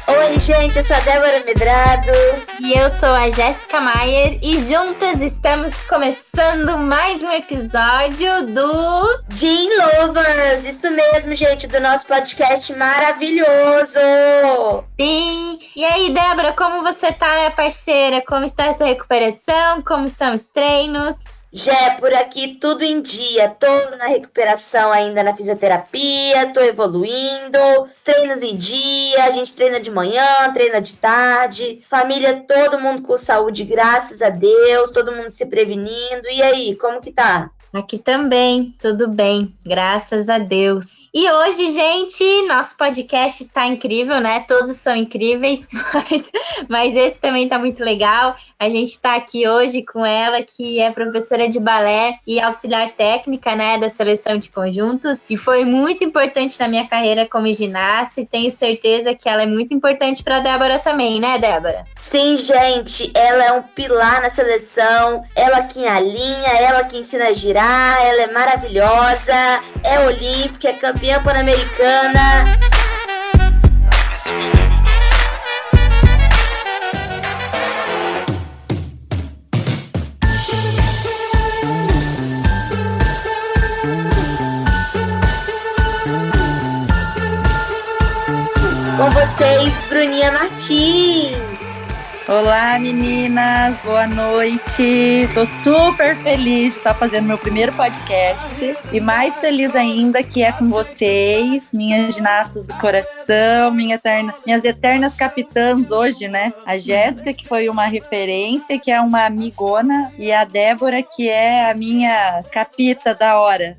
Oi, gente, eu sou a Débora Medrado. E eu sou a Jéssica Maier e juntas estamos começando mais um episódio do Gin Lovers, isso mesmo, gente, do nosso podcast maravilhoso. Sim! E aí, Débora, como você tá, minha parceira? Como está essa recuperação? Como estão os treinos? Jé, por aqui tudo em dia, tô na recuperação ainda na fisioterapia, tô evoluindo, os treinos em dia, a gente treina de manhã, treina de tarde, família, todo mundo com saúde, graças a Deus, todo mundo se prevenindo. E aí, como que tá? Aqui também, tudo bem, graças a Deus. E hoje, gente, nosso podcast tá incrível, né? Todos são incríveis, mas esse também tá muito legal. A gente tá aqui hoje com ela, que é professora de balé e auxiliar técnica, né, da seleção de conjuntos, que foi muito importante na minha carreira como ginasta, e tenho certeza que ela é muito importante pra Débora também, né, Débora? Sim, gente, ela é um pilar na seleção, ela que alinha, ela que ensina a girar, ela é maravilhosa, é olímpica, é campeã pan-americana. Com vocês, Bruninha Martins. Olá, meninas, boa noite. Tô super feliz de estar fazendo meu primeiro podcast e mais feliz ainda que é com vocês, minhas ginastas do coração, minhas eternas capitãs hoje, né? A Jéssica, que foi uma referência, que é uma amigona, e a Débora, que é a minha capita da hora.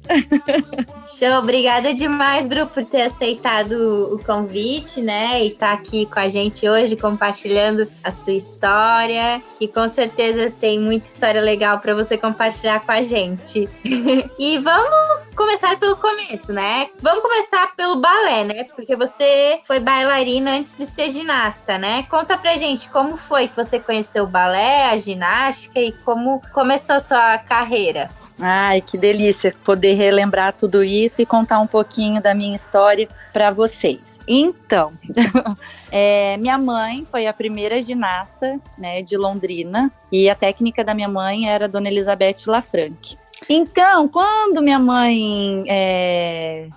Show, obrigada demais, Bru, por ter aceitado o convite, né? E tá aqui com a gente hoje, compartilhando a sua história, que com certeza tem muita história legal para você compartilhar com a gente. E vamos começar pelo começo, né? Vamos começar pelo balé, né? Porque você foi bailarina antes de ser ginasta, né? Conta pra gente como foi que você conheceu o balé, a ginástica e como começou a sua carreira. Ai, que delícia poder relembrar tudo isso e contar um pouquinho da minha história para vocês. Então, minha mãe foi a primeira ginasta, né, de Londrina, e a técnica da minha mãe era a Dona Elizabeth Lafranc. Então, quando minha mãe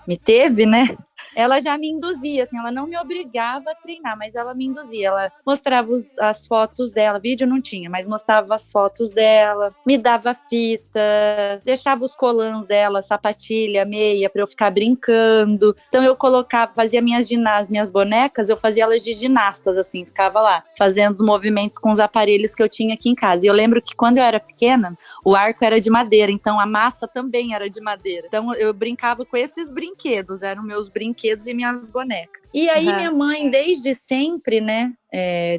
me teve, né, ela já me induzia, assim, ela não me obrigava a treinar, mas ela me induzia, ela mostrava as fotos dela, vídeo não tinha, mas mostrava as fotos dela, me dava fita, deixava os colãs dela, sapatilha, meia, pra eu ficar brincando. Então eu fazia minhas bonecas, eu fazia elas de ginastas, assim, ficava lá, fazendo os movimentos com os aparelhos que eu tinha aqui em casa. E eu lembro que quando eu era pequena, o arco era de madeira, então a massa também era de madeira. Então eu brincava com esses brinquedos, eram meus brinquedos e minhas bonecas. E aí minha mãe, desde sempre, né,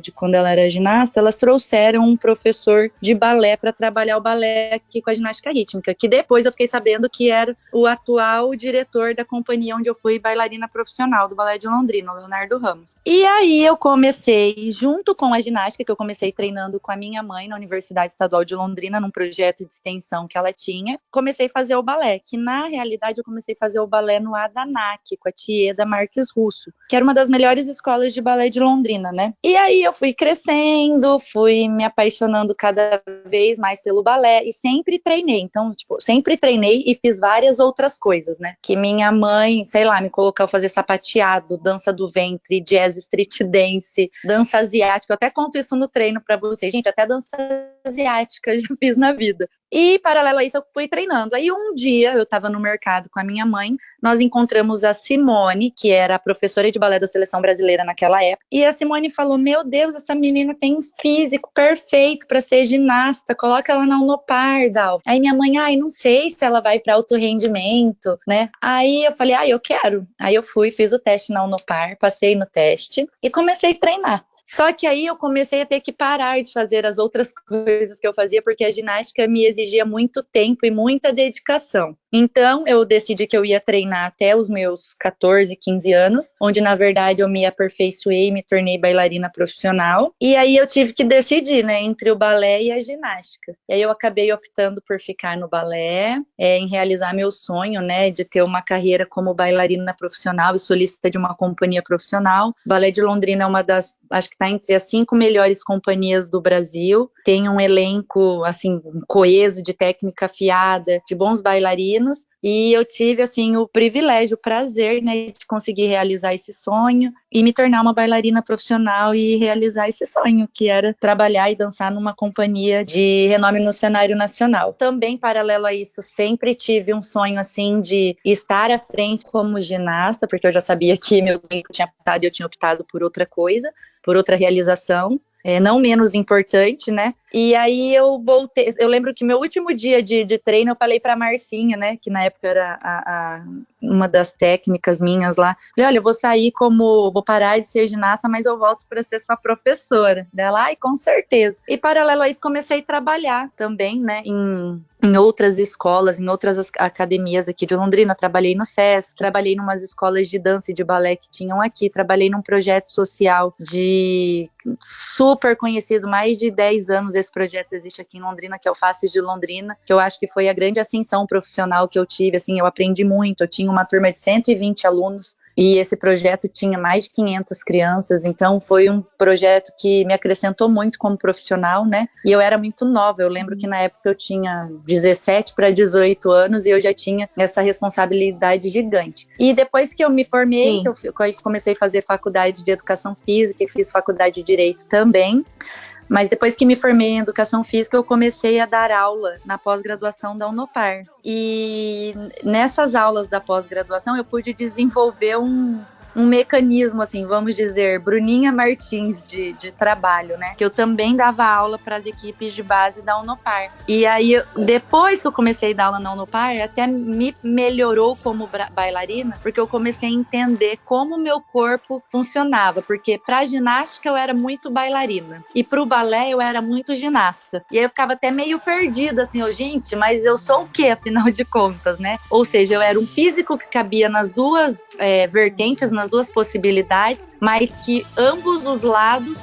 de quando ela era ginasta, elas trouxeram um professor de balé para trabalhar o balé aqui com a ginástica rítmica, que depois eu fiquei sabendo que era o atual diretor da companhia onde eu fui bailarina profissional do Balé de Londrina, o Leonardo Ramos. E aí eu comecei, junto com a ginástica, que eu comecei treinando com a minha mãe na Universidade Estadual de Londrina, num projeto de extensão que ela tinha, comecei a fazer o balé, que na realidade eu comecei a fazer o balé no Adanac, com a Tieda Marques Russo, que era uma das melhores escolas de balé de Londrina, né? E aí eu fui crescendo, fui me apaixonando cada vez mais pelo balé e sempre treinei. Então, sempre treinei e fiz várias outras coisas, né? Que minha mãe, sei lá, me colocou a fazer sapateado, dança do ventre, jazz, street dance, dança asiática. Eu até conto isso no treino pra vocês. Gente, até dança asiática eu já fiz na vida. E, paralelo a isso, eu fui treinando. Aí, um dia, eu tava no mercado com a minha mãe, nós encontramos a Simone, que era a professora de balé da seleção brasileira naquela época, e a Simone falou, meu Deus, essa menina tem um físico perfeito para ser ginasta, coloca ela na Unopar, Dal. Aí minha mãe, não sei se ela vai para alto rendimento, né? Aí eu falei, eu quero. Aí eu fui, fiz o teste na Unopar, passei no teste e comecei a treinar. Só que aí eu comecei a ter que parar de fazer as outras coisas que eu fazia, porque a ginástica me exigia muito tempo e muita dedicação. Então, eu decidi que eu ia treinar até os meus 14, 15 anos, onde, na verdade, eu me aperfeiçoei e me tornei bailarina profissional. E aí eu tive que decidir, né, entre o balé e a ginástica. E aí eu acabei optando por ficar no balé, em realizar meu sonho, né, de ter uma carreira como bailarina profissional e solista de uma companhia profissional. O Balé de Londrina é uma das, acho que está entre as 5 melhores companhias do Brasil. Tem um elenco, assim, coeso, de técnica afiada, de bons bailarinos. E eu tive, assim, o privilégio, o prazer, né, de conseguir realizar esse sonho e me tornar uma bailarina profissional e realizar esse sonho, que era trabalhar e dançar numa companhia de renome no cenário nacional. Também, paralelo a isso, sempre tive um sonho, assim, de estar à frente como ginasta, porque eu já sabia que meu tempo tinha optado e eu tinha optado por outra coisa, por outra realização. Não menos importante, né? E aí eu voltei, eu lembro que meu último dia de treino eu falei pra Marcinha, né, que na época era uma das técnicas minhas lá, falei, olha, eu vou parar de ser ginasta, mas eu volto para ser sua professora. Dela, ai, com certeza. E paralelo a isso comecei a trabalhar também, né, em outras escolas, em outras academias aqui de Londrina, trabalhei no SESC, trabalhei em umas escolas de dança e de balé que tinham aqui, trabalhei num projeto social de super conhecido, mais de 10 anos esse projeto existe aqui em Londrina, que é o Faces de Londrina, que eu acho que foi a grande ascensão profissional que eu tive, assim, eu aprendi muito, eu tinha uma turma de 120 alunos, e esse projeto tinha mais de 500 crianças, então foi um projeto que me acrescentou muito como profissional, né, e eu era muito nova, eu lembro que na época eu tinha 17 para 18 anos e eu já tinha essa responsabilidade gigante. E depois que eu me formei, eu comecei a fazer faculdade de Educação Física e fiz faculdade de Direito também. Mas depois que me formei em Educação Física, eu comecei a dar aula na pós-graduação da Unopar. E nessas aulas da pós-graduação, eu pude desenvolver um mecanismo, assim, vamos dizer, Bruninha Martins de trabalho, né? Que eu também dava aula para as equipes de base da Unopar. E aí, depois que eu comecei a dar aula na Unopar, até me melhorou como bailarina, porque eu comecei a entender como o meu corpo funcionava, porque para ginástica eu era muito bailarina, e para o balé eu era muito ginasta. E aí eu ficava até meio perdida, assim, gente, mas eu sou o quê, afinal de contas, né? Ou seja, eu era um físico que cabia nas duas vertentes, nas duas possibilidades, mas que ambos os lados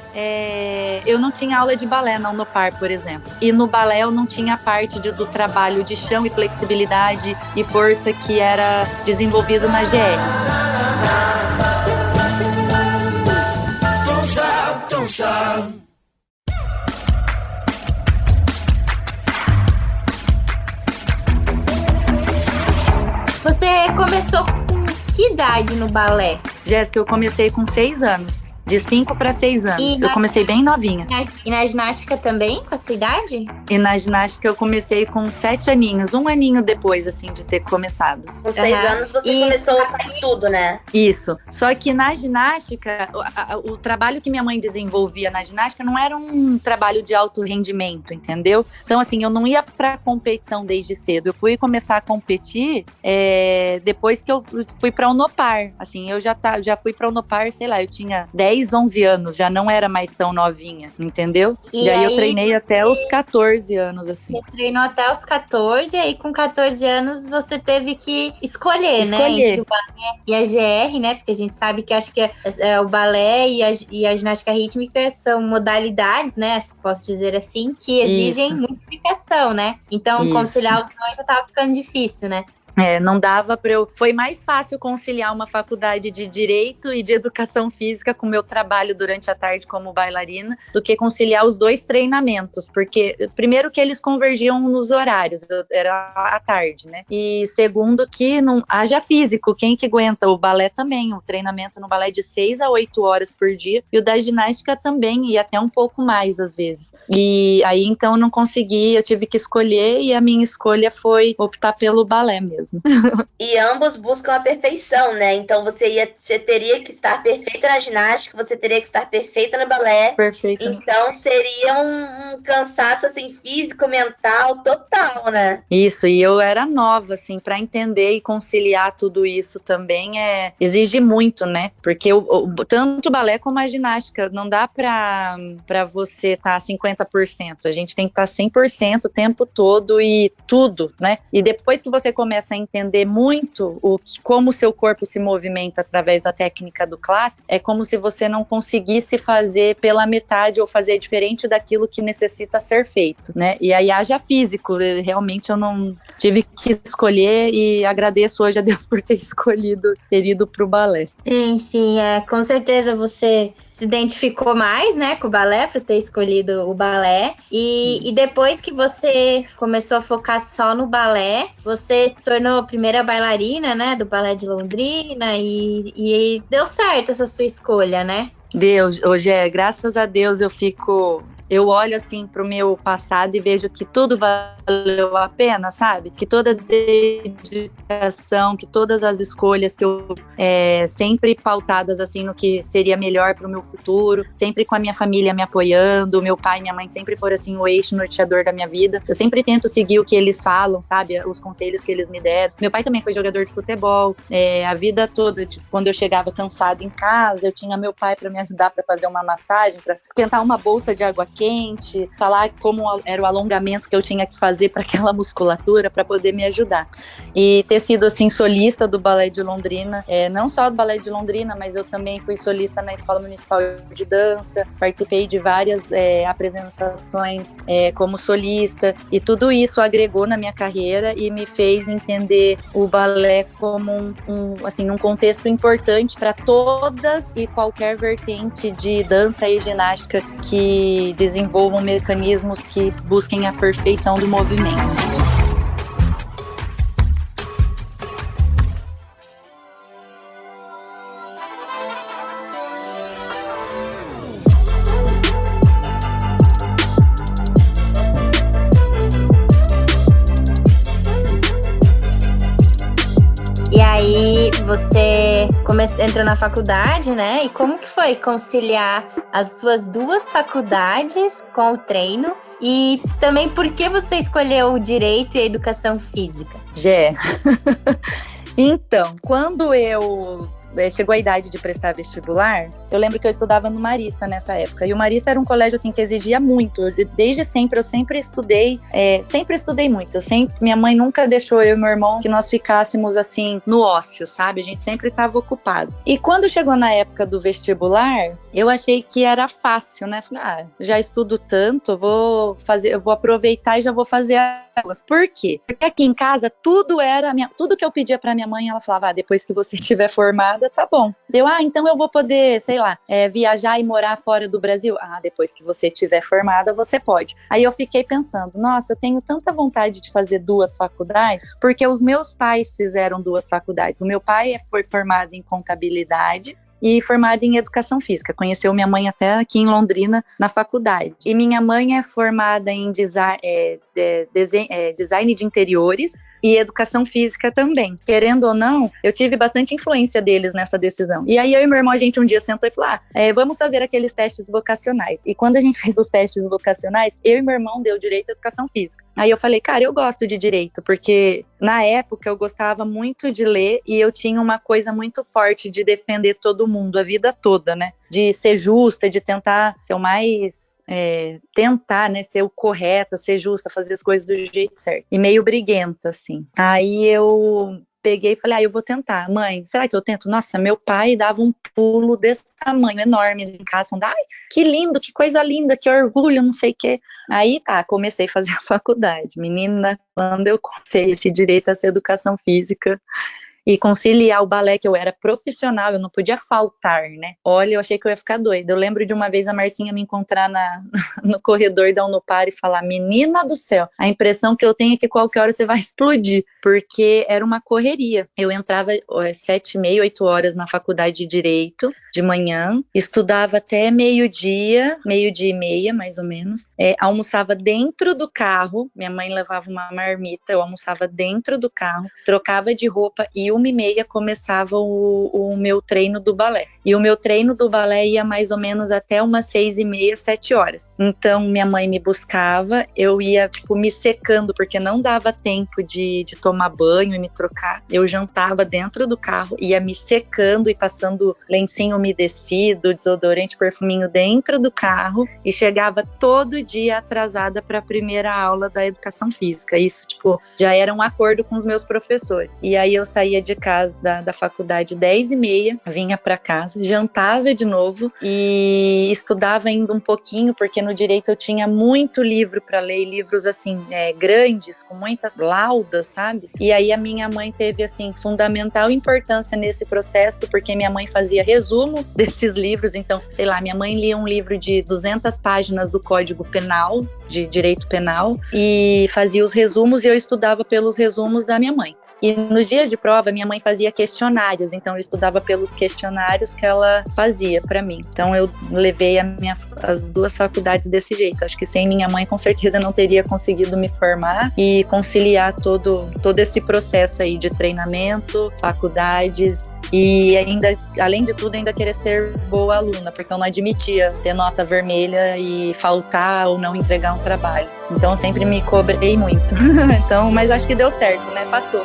eu não tinha aula de balé na Unopar, por exemplo. E no balé eu não tinha a parte do trabalho de chão e flexibilidade e força que era desenvolvido na GR. Don't stop, don't stop. Você começou com que idade no balé? Jéssica, eu comecei com 6 anos. De 5 para 6 anos. Eu comecei bem novinha. E na ginástica também, com essa idade? E na ginástica eu comecei com 7 aninhos. 1 aninho depois, assim, de ter começado. Com 6 anos você começou a fazer tudo, né? Isso. Só que na ginástica, o trabalho que minha mãe desenvolvia na ginástica não era um trabalho de alto rendimento, entendeu? Então, assim, eu não ia pra competição desde cedo. Eu fui começar a competir depois que eu fui pra Unopar. Assim, eu já fui pra Unopar, sei lá, eu tinha 10, 11 anos, já não era mais tão novinha, entendeu? E aí eu treinei até os 14 anos, assim. Você treinou até os 14, e aí com 14 anos você teve que escolher. Né? Entre o balé e a GR, né? Porque a gente sabe que acho que o balé e a ginástica rítmica são modalidades, né? Posso dizer assim, que exigem multiplicação, né? Então conciliar os dois já tava ficando difícil, né? Não dava para eu... Foi mais fácil conciliar uma faculdade de Direito e de Educação Física com o meu trabalho durante a tarde como bailarina do que conciliar os 2 treinamentos, porque primeiro que eles convergiam nos horários, era à tarde, né? E segundo que não haja físico, quem que aguenta? O balé também, o treinamento no balé é de 6 a 8 horas por dia, e o da ginástica também, e até um pouco mais às vezes. E aí então eu não consegui, eu tive que escolher, e a minha escolha foi optar pelo balé mesmo. E ambos buscam a perfeição, né? Então você teria que estar perfeita na ginástica, você teria que estar perfeita no balé. Perfeito. Então seria um cansaço assim físico, mental, total, né? Isso, e eu era nova, assim, para entender e conciliar tudo isso também exige muito, né? Porque tanto o balé como a ginástica não dá para você estar 50%. A gente tem que estar 100% o tempo todo e tudo, né? E depois que você começa começa a entender muito como o seu corpo se movimenta através da técnica do clássico, é como se você não conseguisse fazer pela metade ou fazer diferente daquilo que necessita ser feito, né? E aí haja físico, realmente eu não tive que escolher e agradeço hoje a Deus por ter ido pro balé. Sim, com certeza você se identificou mais, né, com o balé, por ter escolhido o balé, e depois que você começou a focar só no balé, você se tornou a primeira bailarina, né, do Balé de Londrina, e deu certo essa sua escolha, né? Deus, hoje graças a Deus eu olho assim pro meu passado e vejo que tudo valeu a pena, sabe? Que toda dedicação, que todas as escolhas que eu fiz, sempre pautadas assim no que seria melhor pro meu futuro, sempre com a minha família me apoiando, meu pai e minha mãe sempre foram assim o eixo norteador da minha vida. Eu sempre tento seguir o que eles falam, sabe? Os conselhos que eles me deram. Meu pai também foi jogador de futebol, a vida toda, tipo, quando eu chegava cansada em casa, eu tinha meu pai para me ajudar para fazer uma massagem, para esquentar uma bolsa de água quente, falar como era o alongamento que eu tinha que fazer para aquela musculatura para poder me ajudar. E ter sido assim solista do Balé de Londrina, não só do Balé de Londrina, mas eu também fui solista na Escola Municipal de Dança, participei de várias apresentações como solista, e tudo isso agregou na minha carreira e me fez entender o balé como um contexto importante para todas e qualquer vertente de dança e ginástica que desenvolvam mecanismos que busquem a perfeição do movimento. E aí você entrou na faculdade, né? E como que foi conciliar as suas duas faculdades com o treino? E também por que você escolheu o direito e a educação física? Então, quando chegou a idade de prestar vestibular, eu lembro que eu estudava no Marista nessa época, e o Marista era um colégio assim que exigia muito. Desde sempre eu sempre estudei muito. Minha mãe nunca deixou eu e meu irmão que nós ficássemos assim no ócio, sabe? A gente sempre estava ocupado. E quando chegou na época do vestibular, eu achei que era fácil, né? Falei, já estudo tanto, eu vou aproveitar e já vou fazer elas. Por quê? Porque aqui em casa tudo que eu pedia pra minha mãe, ela falava, depois que você estiver formada, tá bom. Então eu vou poder, sei lá, viajar e morar fora do Brasil. Depois que você estiver formada, você pode. Aí eu fiquei pensando, nossa, eu tenho tanta vontade de fazer 2 faculdades, porque os meus pais fizeram 2 faculdades. O meu pai foi formado em contabilidade e formada em educação física. Conheceu minha mãe até aqui em Londrina, na faculdade. E minha mãe é formada em design de interiores e educação física também. Querendo ou não, eu tive bastante influência deles nessa decisão. E aí eu e meu irmão, a gente um dia sentou e falou, vamos fazer aqueles testes vocacionais. E quando a gente fez os testes vocacionais, eu e meu irmão deu direito à educação física. Aí eu falei, cara, eu gosto de direito, porque na época eu gostava muito de ler e eu tinha uma coisa muito forte de defender todo mundo, a vida toda, né? De ser justa, de tentar ser o mais... tentar, né, ser o correto, ser justa, fazer as coisas do jeito certo. E meio briguenta, assim. Aí eu peguei e falei, eu vou tentar. Mãe, será que eu tento? Nossa, meu pai dava um pulo desse tamanho, enorme em casa, falando, que lindo, que coisa linda, que orgulho, não sei o quê. Aí comecei a fazer a faculdade. Menina, quando eu comecei esse direito a essa educação física, e conciliar o balé, que eu era profissional, eu não podia faltar, né? Olha, eu achei que eu ia ficar doida. Eu lembro de uma vez a Marcinha me encontrar no corredor da Unopar e falar, menina do céu, a impressão que eu tenho é que qualquer hora você vai explodir, porque era uma correria. Eu entrava 7h30, 8 horas na faculdade de Direito, de manhã, estudava até meio-dia e meia, mais ou menos, almoçava dentro do carro, minha mãe levava uma marmita, eu almoçava dentro do carro, trocava de roupa e 1h30 começava o meu treino do balé. E o meu treino do balé ia mais ou menos até umas 6h30, 7 horas. Então, minha mãe me buscava, eu ia, tipo, me secando, porque não dava tempo de tomar banho e me trocar. Eu jantava dentro do carro, ia me secando e passando lencinho umedecido, desodorante, perfuminho dentro do carro e chegava todo dia atrasada para a primeira aula da educação física. Isso, tipo, já era um acordo com os meus professores. E aí eu saía de casa da faculdade 10h30, vinha para casa, jantava de novo e estudava ainda um pouquinho, porque no direito eu tinha muito livro para ler, livros assim, grandes, com muitas laudas, sabe? E aí a minha mãe teve assim fundamental importância nesse processo, porque minha mãe fazia resumo desses livros. Então, sei lá, minha mãe lia um livro de 200 páginas do Código Penal, de Direito Penal, e fazia os resumos e eu estudava pelos resumos da minha mãe. E nos dias de prova, minha mãe fazia questionários, então eu estudava pelos questionários que ela fazia para mim. Então eu levei as 2 faculdades desse jeito. Acho que sem minha mãe, com certeza, não teria conseguido me formar e conciliar todo esse processo aí de treinamento, faculdades e ainda, além de tudo, ainda querer ser boa aluna, porque eu não admitia ter nota vermelha e faltar ou não entregar um trabalho. Então eu sempre me cobrei muito. Então, mas acho que deu certo, né? Passou.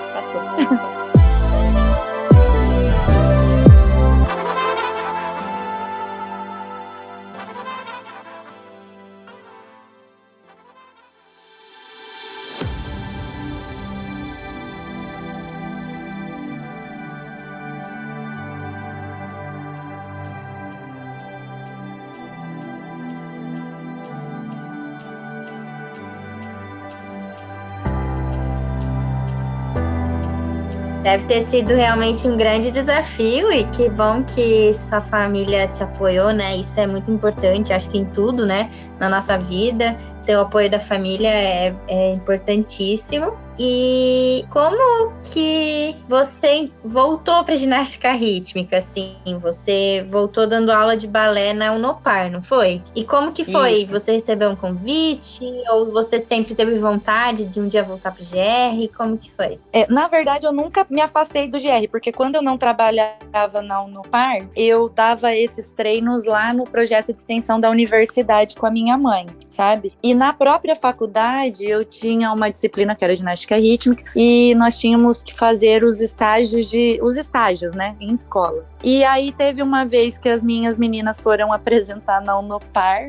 Deve ter sido realmente um grande desafio e que bom que sua família te apoiou, né? Isso é muito importante, acho que em tudo, né? Na nossa vida, ter o apoio da família é importantíssimo. E como que você voltou para ginástica rítmica, assim? Você voltou dando aula de balé na Unopar, não foi? E como que foi? Isso. Você recebeu um convite? Ou você sempre teve vontade de um dia voltar para o GR? Como que foi? Na verdade, eu nunca me afastei do GR, porque quando eu não trabalhava na Unopar, eu dava esses treinos lá no projeto de extensão da universidade com a minha mãe, sabe? E na própria faculdade, eu tinha uma disciplina que era ginástica rítmica e nós tínhamos que fazer os estágios, né, em escolas. E aí teve uma vez que as minhas meninas foram apresentar na Unopar,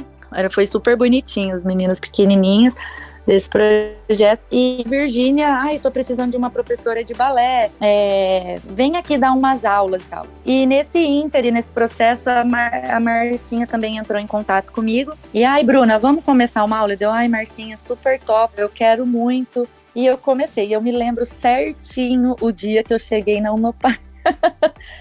foi super bonitinho, as meninas pequenininhas desse projeto, e Virgínia, tô precisando de uma professora de balé, vem aqui dar umas aulas. E nesse nesse processo, a Marcinha também entrou em contato comigo, e Bruna, vamos começar uma aula? Eu Marcinha, super top, eu quero muito. E eu comecei, eu me lembro certinho o dia que eu cheguei na Unopar.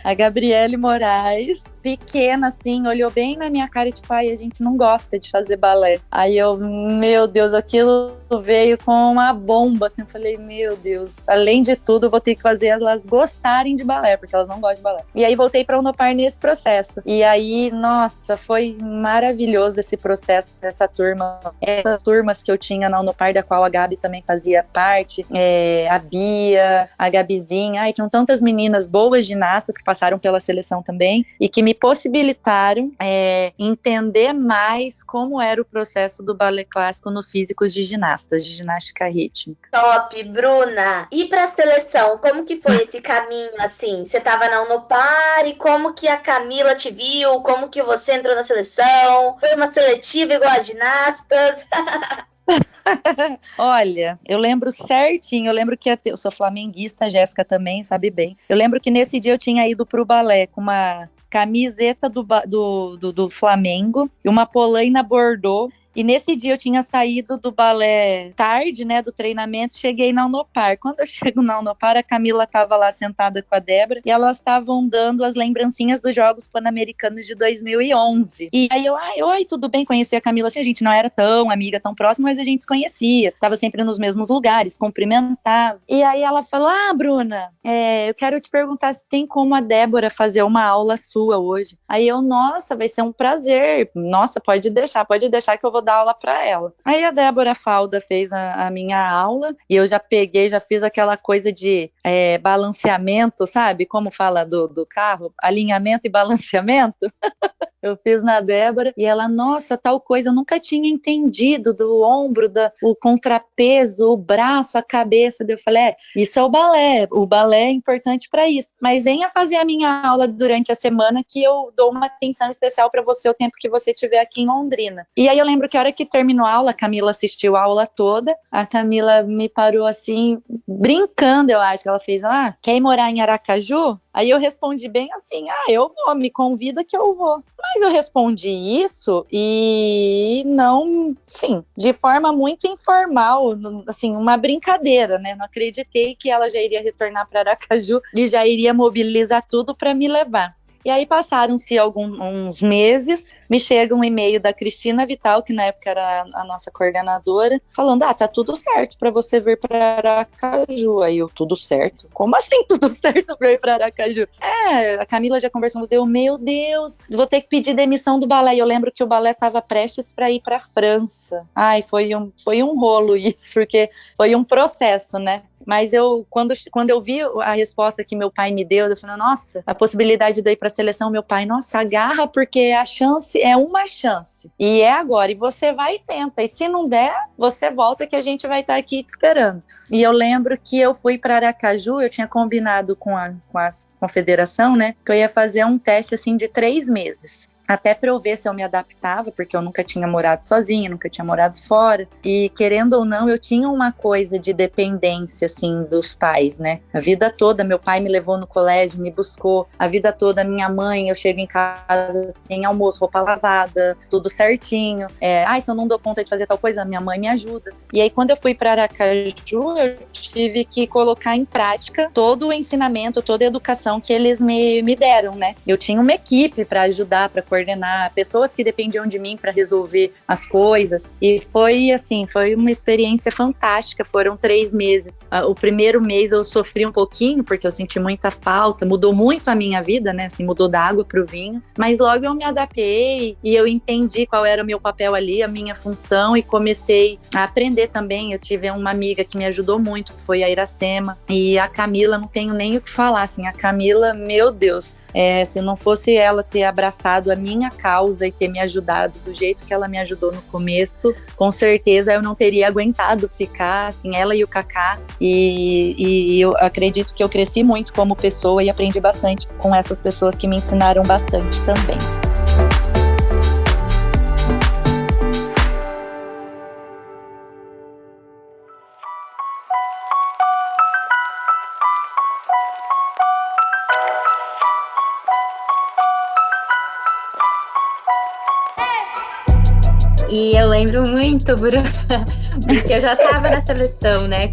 A Gabriele Moraes, pequena assim, olhou bem na minha cara e tipo, a gente não gosta de fazer balé. Aí eu, meu Deus, aquilo veio com uma bomba, assim, eu falei, meu Deus, além de tudo, eu vou ter que fazer elas gostarem de balé, porque elas não gostam de balé. E aí voltei pra Unopar nesse processo. E aí, nossa, foi maravilhoso esse processo, essa turma, essas turmas que eu tinha na Unopar, da qual a Gabi também fazia parte, a Bia, a Gabizinha, tinham tantas meninas boas ginastas que passaram pela seleção também, e que me possibilitaram entender mais como era o processo do balé clássico nos físicos de ginastas, de ginástica rítmica. Top, Bruna! E para a seleção, como que foi esse caminho, assim? Você estava na Unopar e como que a Camila te viu? Como que você entrou na seleção? Foi uma seletiva igual a ginastas? Olha, eu lembro certinho, eu lembro que eu sou flamenguista, a Jéssica também sabe bem. Eu lembro que nesse dia eu tinha ido pro balé com uma camiseta do Flamengo e uma polaina bordô. E nesse dia eu tinha saído do balé tarde, né, do treinamento, cheguei na Unopar. Quando eu chego na Unopar, a Camila estava lá sentada com a Débora e elas estavam dando as lembrancinhas dos Jogos Pan-Americanos de 2011. E aí eu, oi, tudo bem? Conheci a Camila, assim, a gente não era tão amiga, tão próxima, mas a gente se conhecia. Tava sempre nos mesmos lugares, cumprimentava. E aí ela falou, Bruna, eu quero te perguntar se tem como a Débora fazer uma aula sua hoje. Aí eu, nossa, vai ser um prazer. Nossa, pode deixar que eu vou dar aula para ela. Aí a Débora Falda fez a minha aula e eu já peguei, já fiz aquela coisa de balanceamento, sabe? Como fala do carro? Alinhamento e balanceamento. Eu fiz na Débora e ela, nossa, tal coisa, eu nunca tinha entendido do ombro, o contrapeso, o braço, a cabeça. Eu falei, isso é o balé é importante para isso. Mas venha fazer a minha aula durante a semana que eu dou uma atenção especial para você o tempo que você estiver aqui em Londrina. E aí eu lembro que a hora que terminou a aula, a Camila assistiu a aula toda, a Camila me parou assim, brincando, eu acho que ela fez, quer ir morar em Aracaju? Aí eu respondi bem assim, eu vou, me convida que eu vou. Mas eu respondi isso e não, sim, de forma muito informal, assim, uma brincadeira, né? Não acreditei que ela já iria retornar para Aracaju e já iria mobilizar tudo para me levar. E aí passaram-se uns meses, me chega um e-mail da Cristina Vital, que na época era a nossa coordenadora, falando, tá tudo certo para você vir para Aracaju. Aí eu, tudo certo? Como assim tudo certo para ir para Aracaju? A Camila já conversou, meu Deus, vou ter que pedir demissão do balé. E eu lembro que o balé estava prestes para ir para a França. Foi um rolo isso, porque foi um processo, né? Mas quando eu vi a resposta que meu pai me deu, eu falei, nossa, a possibilidade de eu ir para a seleção, meu pai, nossa, agarra, porque a chance é uma chance. E é agora, e você vai e tenta. E se não der, você volta que a gente vai estar aqui te esperando. E eu lembro que eu fui para Aracaju, eu tinha combinado com a confederação, né, que eu ia fazer um teste, assim, de 3 meses. Até para eu ver se eu me adaptava, porque eu nunca tinha morado sozinha, nunca tinha morado fora. E, querendo ou não, eu tinha uma coisa de dependência, assim, dos pais, né? A vida toda, meu pai me levou no colégio, me buscou. A vida toda, minha mãe, eu chego em casa, tem almoço, roupa lavada, tudo certinho. Se eu não dou conta de fazer tal coisa, minha mãe me ajuda. E aí, quando eu fui para Aracaju, eu tive que colocar em prática todo o ensinamento, toda a educação que eles me deram, né? Eu tinha uma equipe para ajudar, para coordenar, pessoas que dependiam de mim para resolver as coisas, e foi uma experiência fantástica. Foram 3 meses. O primeiro mês eu sofri um pouquinho, porque eu senti muita falta, mudou muito a minha vida, né, assim, mudou da água pro vinho, mas logo eu me adaptei e eu entendi qual era o meu papel ali, a minha função, e comecei a aprender também. Eu tive uma amiga que me ajudou muito, que foi a Iracema, e a Camila, não tenho nem o que falar, assim, a Camila, meu Deus, se não fosse ela ter abraçado a minha causa e ter me ajudado do jeito que ela me ajudou no começo, com certeza eu não teria aguentado ficar, assim, ela e o Kaká, e eu acredito que eu cresci muito como pessoa e aprendi bastante com essas pessoas que me ensinaram bastante também. E eu lembro muito, Bruna, porque eu já tava na seleção, né?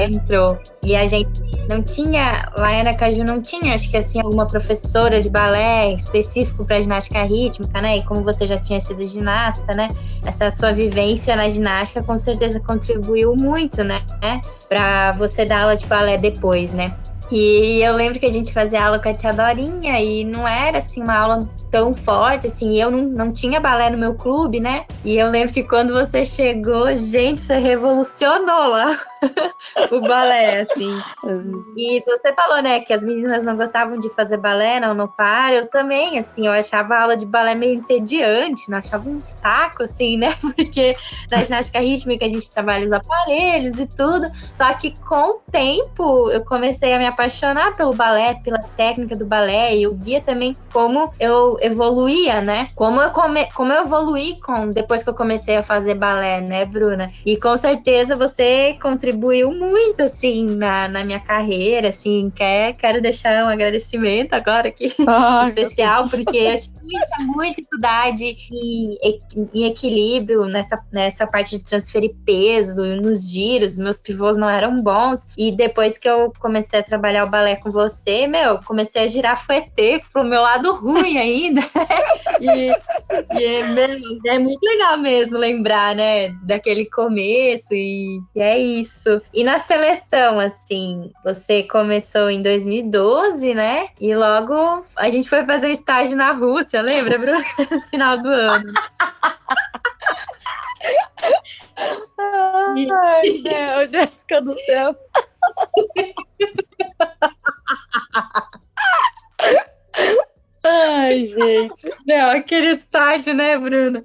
Entrou. E a gente não tinha, lá em Aracaju não tinha, acho que assim, alguma professora de balé específico para ginástica rítmica, né? E como você já tinha sido ginasta, né? Essa sua vivência na ginástica com certeza contribuiu muito, né? Pra você dar aula de balé depois, né? E eu lembro que a gente fazia aula com a tia Dorinha e não era, assim, uma aula tão forte, assim, eu não tinha balé no meu clube, né? E eu lembro que quando você chegou, gente, você revolucionou lá o balé, assim. E você falou, né, que as meninas não gostavam de fazer balé, não par. Eu também, assim, eu achava a aula de balé meio entediante, não achava um saco, assim, né? Porque na ginástica rítmica a gente trabalha os aparelhos e tudo. Só que com o tempo eu comecei a me apaixonar pelo balé, pela técnica do balé, e eu via também como eu evoluía, né? Como eu evoluí depois que eu comecei a fazer balé, né, Bruna? E com certeza você contribuiu muito, assim, na minha carreira, assim, quero deixar um agradecimento agora aqui, especial, porque eu tive muita dificuldade em equilíbrio nessa parte de transferir peso, nos giros, meus pivôs não eram bons, e depois que eu comecei a trabalhar o balé com você, comecei a girar fouetê pro meu lado ruim ainda. É muito legal mesmo lembrar, né, daquele começo, e é isso. E na seleção, assim, você começou em 2012, né, e logo a gente foi fazer um estágio na Rússia, lembra, Bruno? No final do ano. Ai, meu, Jéssica do céu. Ai, gente. Não, aquele estágio, né, Bruna?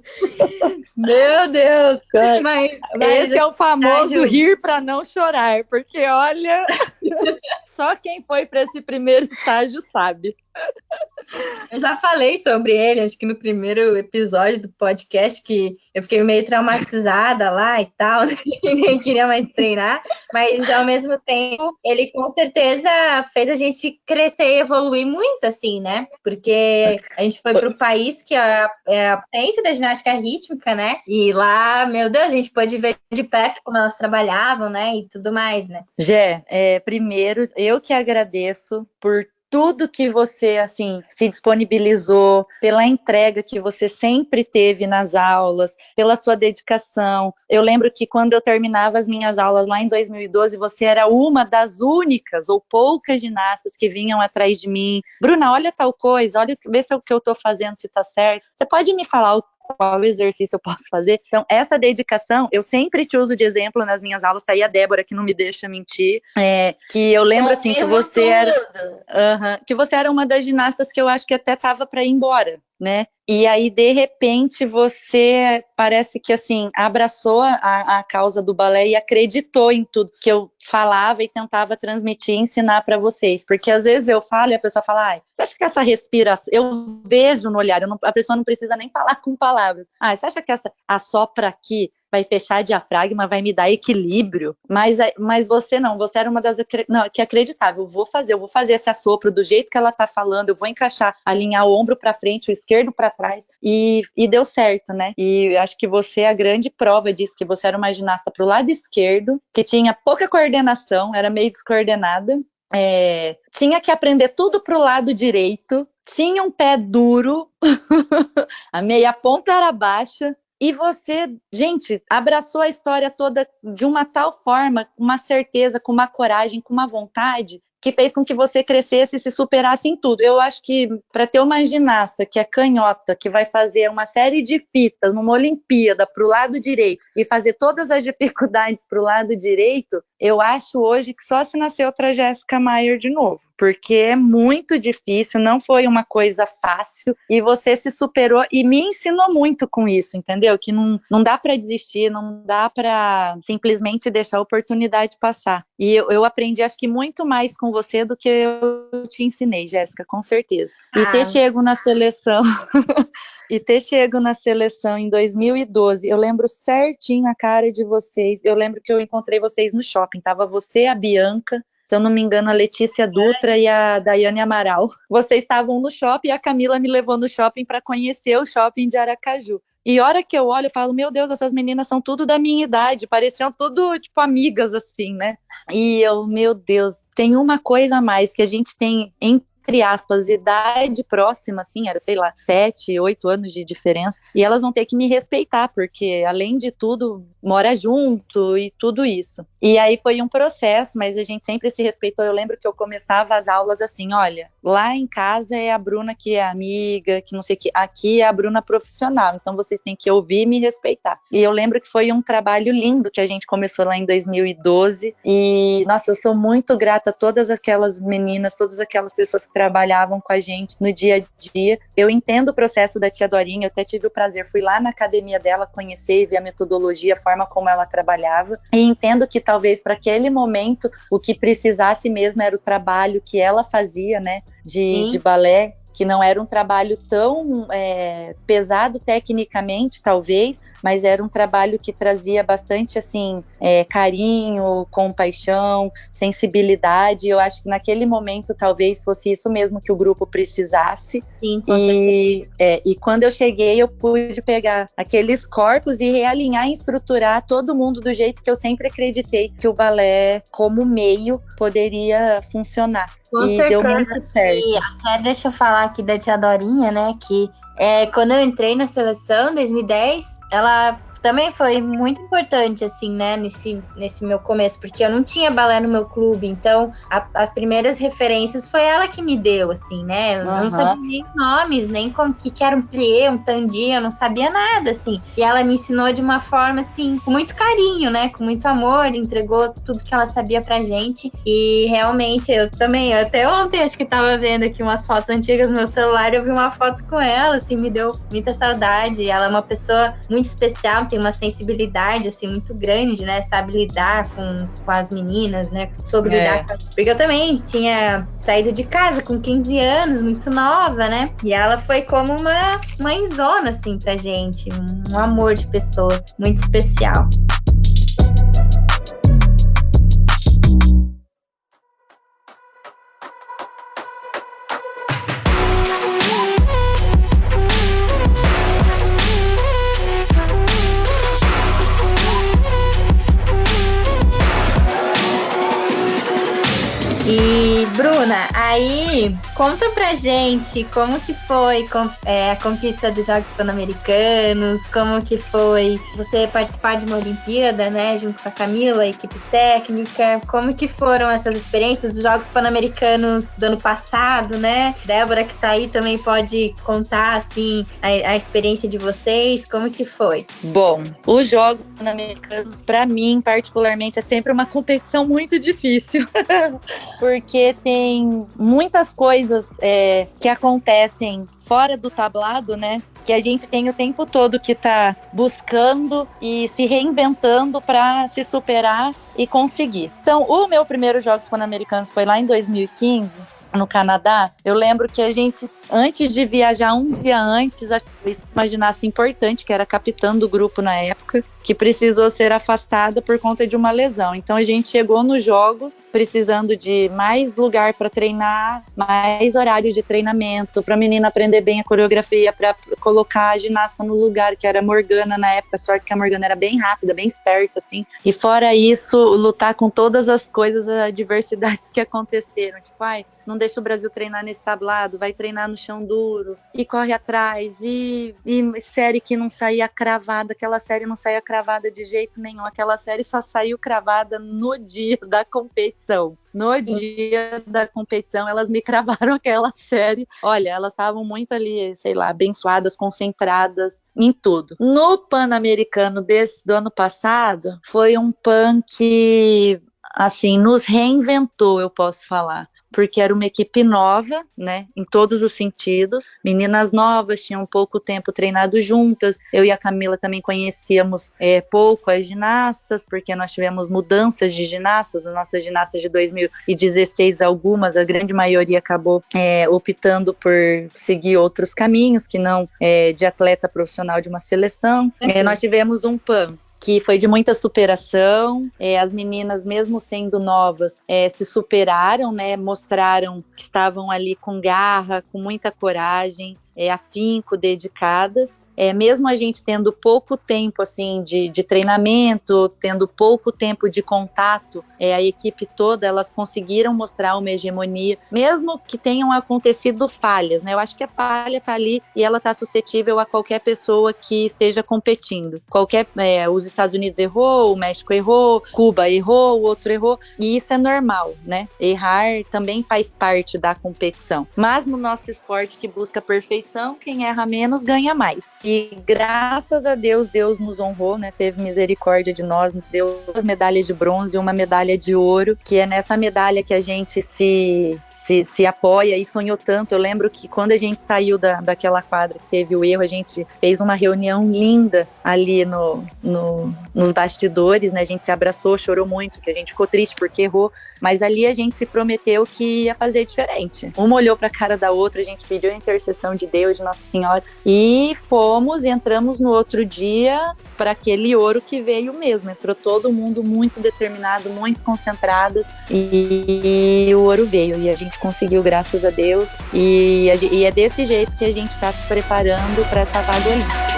Meu Deus. Mas esse é o famoso estágio... rir para não chorar, porque olha, só quem foi para esse primeiro estágio sabe. Eu já falei sobre ele, acho que no primeiro episódio do podcast, que eu fiquei meio traumatizada lá e tal, e nem queria mais treinar, mas ao mesmo tempo, ele com certeza fez a gente crescer e evoluir muito, assim, né? Porque a gente foi para o país que é a potência da ginástica rítmica, né? E lá, meu Deus, a gente pôde ver de perto como elas trabalhavam, né? E tudo mais, né? Gé, primeiro, eu que agradeço por tudo que você, assim, se disponibilizou, pela entrega que você sempre teve nas aulas, pela sua dedicação. Eu lembro que quando eu terminava as minhas aulas lá em 2012, você era uma das únicas ou poucas ginastas que vinham atrás de mim. Bruna, olha tal coisa, olha, vê se é o que eu tô fazendo, se tá certo. Você pode me falar qual exercício eu posso fazer? Então, essa dedicação, eu sempre te uso de exemplo nas minhas aulas, tá aí a Débora que não me deixa mentir, que eu lembro assim que você que você era uma das ginastas que eu acho que até tava para ir embora, né? E aí, de repente, você parece que, assim, abraçou a causa do balé e acreditou em tudo que eu falava e tentava transmitir e ensinar para vocês. Porque, às vezes, eu falo e a pessoa fala, ai, você acha que essa respiração... Eu vejo no olhar, a pessoa não precisa nem falar com palavras. Ah, você acha que essa assopra aqui vai fechar diafragma, vai me dar equilíbrio? Mas você não, você era uma das que acreditava, eu vou fazer esse assopro do jeito que ela tá falando, eu vou encaixar, alinhar o ombro para frente, o esquerdo para trás, e deu certo, né? E acho que você é a grande prova disso, que você era uma ginasta pro lado esquerdo, que tinha pouca coordenação, era meio descoordenada, tinha que aprender tudo pro lado direito, tinha um pé duro, a meia ponta era baixa, e você, gente, abraçou a história toda de uma tal forma, com uma certeza, com uma coragem, com uma vontade, que fez com que você crescesse e se superasse em tudo. Eu acho que para ter uma ginasta que é canhota, que vai fazer uma série de fitas numa Olimpíada para o lado direito e fazer todas as dificuldades para o lado direito, eu acho hoje que só se nasceu outra Jéssica Maier de novo, porque é muito difícil, não foi uma coisa fácil, e você se superou e me ensinou muito com isso, entendeu? Que não dá para desistir, não dá para simplesmente deixar a oportunidade passar. E eu aprendi, acho que muito mais com você do que eu te ensinei, Jéssica, com certeza. E ter chego na seleção... E ter chego na seleção em 2012, eu lembro certinho a cara de vocês, eu lembro que eu encontrei vocês no shopping, tava você, a Bianca, se eu não me engano, a Letícia Dutra e a Daiane Amaral. Vocês estavam no shopping e a Camila me levou no shopping para conhecer o shopping de Aracaju. E a hora que eu olho, eu falo, meu Deus, essas meninas são tudo da minha idade, pareciam tudo, tipo, amigas, assim, né? E eu, meu Deus, tem uma coisa a mais que a gente tem entre aspas, idade próxima, assim, era, sei lá, 7, 8 anos de diferença, e elas vão ter que me respeitar, porque, além de tudo, mora junto e tudo isso. E aí foi um processo, mas a gente sempre se respeitou. Eu lembro que eu começava as aulas assim, olha, lá em casa é a Bruna que é amiga, que não sei o que, aqui é a Bruna profissional, então vocês têm que ouvir e me respeitar. E eu lembro que foi um trabalho lindo que a gente começou lá em 2012, e, nossa, eu sou muito grata a todas aquelas meninas, todas aquelas pessoas que trabalhavam com a gente no dia a dia. Eu entendo o processo da tia Dorinha, eu até tive o prazer, fui lá na academia dela conhecer e ver a metodologia, a forma como ela trabalhava, e entendo que talvez para aquele momento o que precisasse mesmo era o trabalho que ela fazia, né, de balé, que não era um trabalho tão pesado tecnicamente, talvez, mas era um trabalho que trazia bastante, assim, carinho, compaixão, sensibilidade. Eu acho que naquele momento talvez fosse isso mesmo que o grupo precisasse. Sim, com certeza. E quando eu cheguei, eu pude pegar aqueles corpos e realinhar e estruturar todo mundo do jeito que eu sempre acreditei que o balé, como meio, poderia funcionar. Com e certeza. Deu muito certo. E até deixa eu falar aqui da tia Dorinha, né, que quando eu entrei na seleção, em 2010, ela também foi muito importante, assim, né, nesse meu começo, porque eu não tinha balé no meu clube, então as primeiras referências foi ela que me deu, assim, né, eu não sabia nem nomes, nem como que era um plié, um tandi, eu não sabia nada, assim, e ela me ensinou de uma forma, assim, com muito carinho, né, com muito amor, entregou tudo que ela sabia pra gente, e realmente eu também, até ontem acho que tava vendo aqui umas fotos antigas no meu celular, eu vi uma foto com ela, assim, me deu muita saudade. Ela é uma pessoa muito especial, tem uma sensibilidade, assim, muito grande, né? Sabe lidar com as meninas, né? Soube lidar com... Porque eu também tinha saído de casa com 15 anos, muito nova, né? E ela foi como uma mãezona, assim, pra gente. Um amor de pessoa, muito especial. E, Bruna, aí conta pra gente como que foi a conquista dos Jogos Pan-Americanos, como que foi você participar de uma Olimpíada, né, junto com a Camila, a equipe técnica, como que foram essas experiências, os Jogos Pan-Americanos do ano passado, né? Débora, que tá aí, também pode contar, assim, a experiência de vocês, como que foi? Bom, os Jogos Pan-Americanos, pra mim, particularmente, é sempre uma competição muito difícil. Porque tem muitas coisas que acontecem fora do tablado, né? Que a gente tem o tempo todo que tá buscando e se reinventando para se superar e conseguir. Então, o meu primeiro Jogos Pan-Americanos foi lá em 2015, no Canadá. Eu lembro que a gente, antes de viajar, um dia antes, uma ginasta importante, que era capitã do grupo na época, que precisou ser afastada por conta de uma lesão. Então a gente chegou nos jogos precisando de mais lugar para treinar, mais horário de treinamento, para a menina aprender bem a coreografia, para colocar a ginasta no lugar, que era a Morgana na época. Sorte que a Morgana era bem rápida, bem esperta, assim. E fora isso, lutar com todas as coisas, as adversidades que aconteceram. Tipo, não deixa o Brasil treinar nesse tablado, vai treinar no chão duro, e corre atrás, e série que não saía cravada, aquela série não saía cravada de jeito nenhum, aquela série só saiu cravada no dia da competição. No dia da competição, elas me cravaram aquela série. Olha, elas estavam muito ali, sei lá, abençoadas, concentradas em tudo. No Pan-Americano do ano passado, foi um Pan que, assim, nos reinventou, eu posso falar. Porque era uma equipe nova, né, em todos os sentidos, meninas novas, tinham pouco tempo treinado juntas, eu e a Camila também conhecíamos pouco as ginastas, porque nós tivemos mudanças de ginastas, as nossas ginastas de 2016, algumas, a grande maioria acabou optando por seguir outros caminhos, que não de atleta profissional de uma seleção. Nós tivemos um PAN que foi de muita superação, as meninas, mesmo sendo novas, se superaram, né, mostraram que estavam ali com garra, com muita coragem, afinco, dedicadas. Mesmo a gente tendo pouco tempo assim, de treinamento, tendo pouco tempo de contato, a equipe toda, elas conseguiram mostrar uma hegemonia, mesmo que tenham acontecido falhas, né? Eu acho que a falha está ali e ela está suscetível a qualquer pessoa que esteja competindo. Os Estados Unidos errou, o México errou, Cuba errou, o outro errou, e isso é normal, né? Errar também faz parte da competição. Mas no nosso esporte que busca perfeição, quem erra menos ganha mais. E graças a Deus, Deus nos honrou, né? Teve misericórdia de nós, nos deu 2 medalhas de bronze e uma medalha de ouro, que é nessa medalha que a gente se apoia e sonhou tanto. Eu lembro que quando a gente saiu daquela quadra que teve o erro, a gente fez uma reunião linda ali nos bastidores, né? A gente se abraçou, chorou muito, que a gente ficou triste porque errou, mas ali a gente se prometeu que ia fazer diferente. Uma olhou para a cara da outra, a gente pediu a intercessão de Deus, de Nossa Senhora, e fomos e entramos no outro dia para aquele ouro que veio mesmo. Entrou todo mundo muito determinado, muito concentradas, e o ouro veio, e a gente conseguiu, graças a Deus, e é desse jeito que a gente está se preparando para essa vaga olímpica.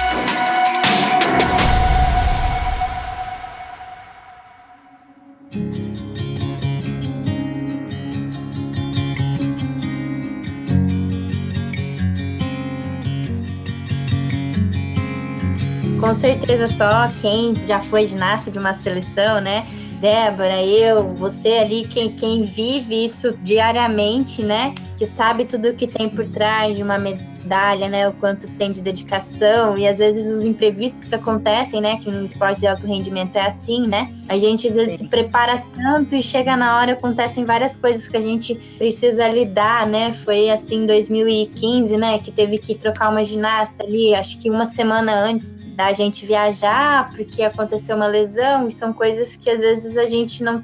com certeza só quem já foi ginasta de uma seleção, né? Débora, eu, você ali, quem vive isso diariamente, né? Que sabe tudo o que tem por trás de uma medalha, né? O quanto tem de dedicação e às vezes os imprevistos que acontecem, né? Que no esporte de alto rendimento é assim, né? A gente às vezes se prepara tanto e chega na hora, acontecem várias coisas que a gente precisa lidar, né? Foi assim em 2015, né? Que teve que trocar uma ginasta ali, acho que uma semana antes da gente viajar, porque aconteceu uma lesão, e são coisas que às vezes a gente não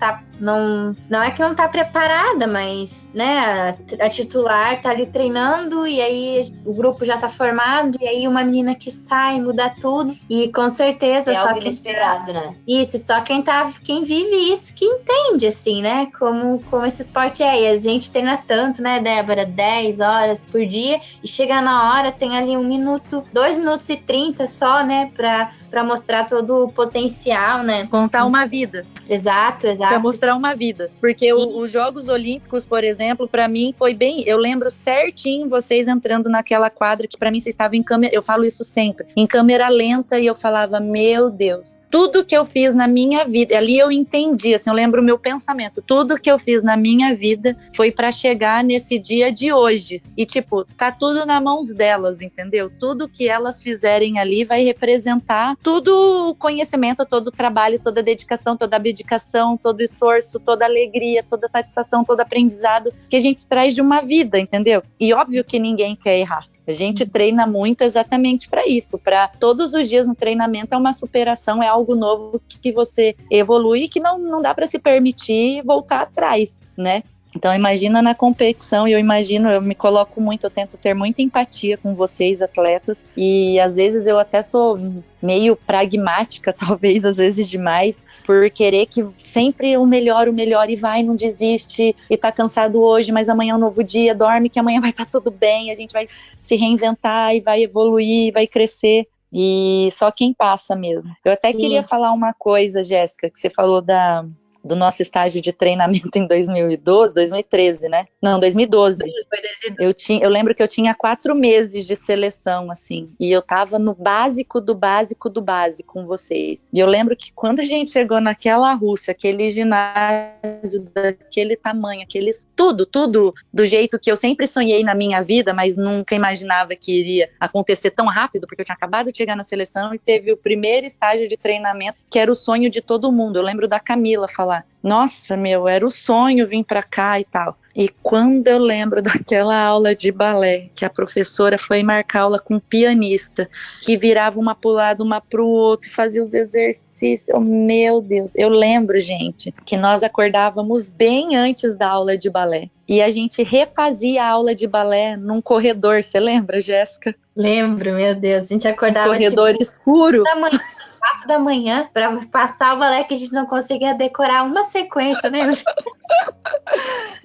é que não tá preparada, mas, né, a titular tá ali treinando, e aí o grupo já tá formado, e aí uma menina que sai, muda tudo, e com certeza... É algo inesperado, né? Isso, só quem vive isso que entende, assim, né, como esse esporte é, e a gente treina tanto, né, Débora, 10 horas por dia, e chega na hora, tem ali 1 minuto, 2 minutos e 30 só, né, pra mostrar todo o potencial, né? Contar uma vida. Exato. Pra mostrar uma vida. Porque os Jogos Olímpicos, por exemplo, pra mim foi bem... Eu lembro certinho vocês entrando naquela quadra que pra mim vocês estavam em câmera... Eu falo isso sempre. Em câmera lenta, e eu falava, meu Deus, tudo que eu fiz na minha vida... Ali eu entendi, assim, eu lembro o meu pensamento. Tudo que eu fiz na minha vida foi pra chegar nesse dia de hoje. E, tipo, tá tudo nas mãos delas, entendeu? Tudo que elas fizerem ali vai representar todo o conhecimento, todo o trabalho, toda a dedicação, toda a abdicação, todo o esforço, toda a alegria, toda a satisfação, todo aprendizado que a gente traz de uma vida, entendeu? E óbvio que ninguém quer errar. A gente treina muito exatamente para isso, para todos os dias no treinamento é uma superação, é algo novo que você evolui e que não dá para se permitir voltar atrás, né? Então imagina na competição, eu me coloco muito, eu tento ter muita empatia com vocês, atletas, e às vezes eu até sou meio pragmática, talvez, às vezes demais, por querer que sempre o melhor e vai, não desiste, e tá cansado hoje, mas amanhã é um novo dia, dorme que amanhã vai estar tudo bem, a gente vai se reinventar e vai evoluir, vai crescer. E só quem passa mesmo. Eu até queria falar uma coisa, Jéssica, que você falou do nosso estágio de treinamento em 2013, né? Não, 2012. Sim, foi 2012. Eu lembro que eu tinha 4 meses de seleção, assim, e eu tava no básico do básico do básico com vocês. E eu lembro que quando a gente chegou naquela Rússia, aquele ginásio daquele tamanho, tudo do jeito que eu sempre sonhei na minha vida, mas nunca imaginava que iria acontecer tão rápido, porque eu tinha acabado de chegar na seleção e teve o primeiro estágio de treinamento, que era o sonho de todo mundo. Eu lembro da Camila falar, nossa, era o sonho vir pra cá e tal. E quando eu lembro daquela aula de balé, que a professora foi marcar aula com um pianista, que virava uma pro lado, uma pro outro, e fazia os exercícios, meu Deus. Eu lembro, gente, que nós acordávamos bem antes da aula de balé. E a gente refazia a aula de balé num corredor, você lembra, Jéssica? Lembro, meu Deus, a gente acordava... Um corredor escuro. 4 da manhã, para passar o balé que a gente não conseguia decorar uma sequência, né?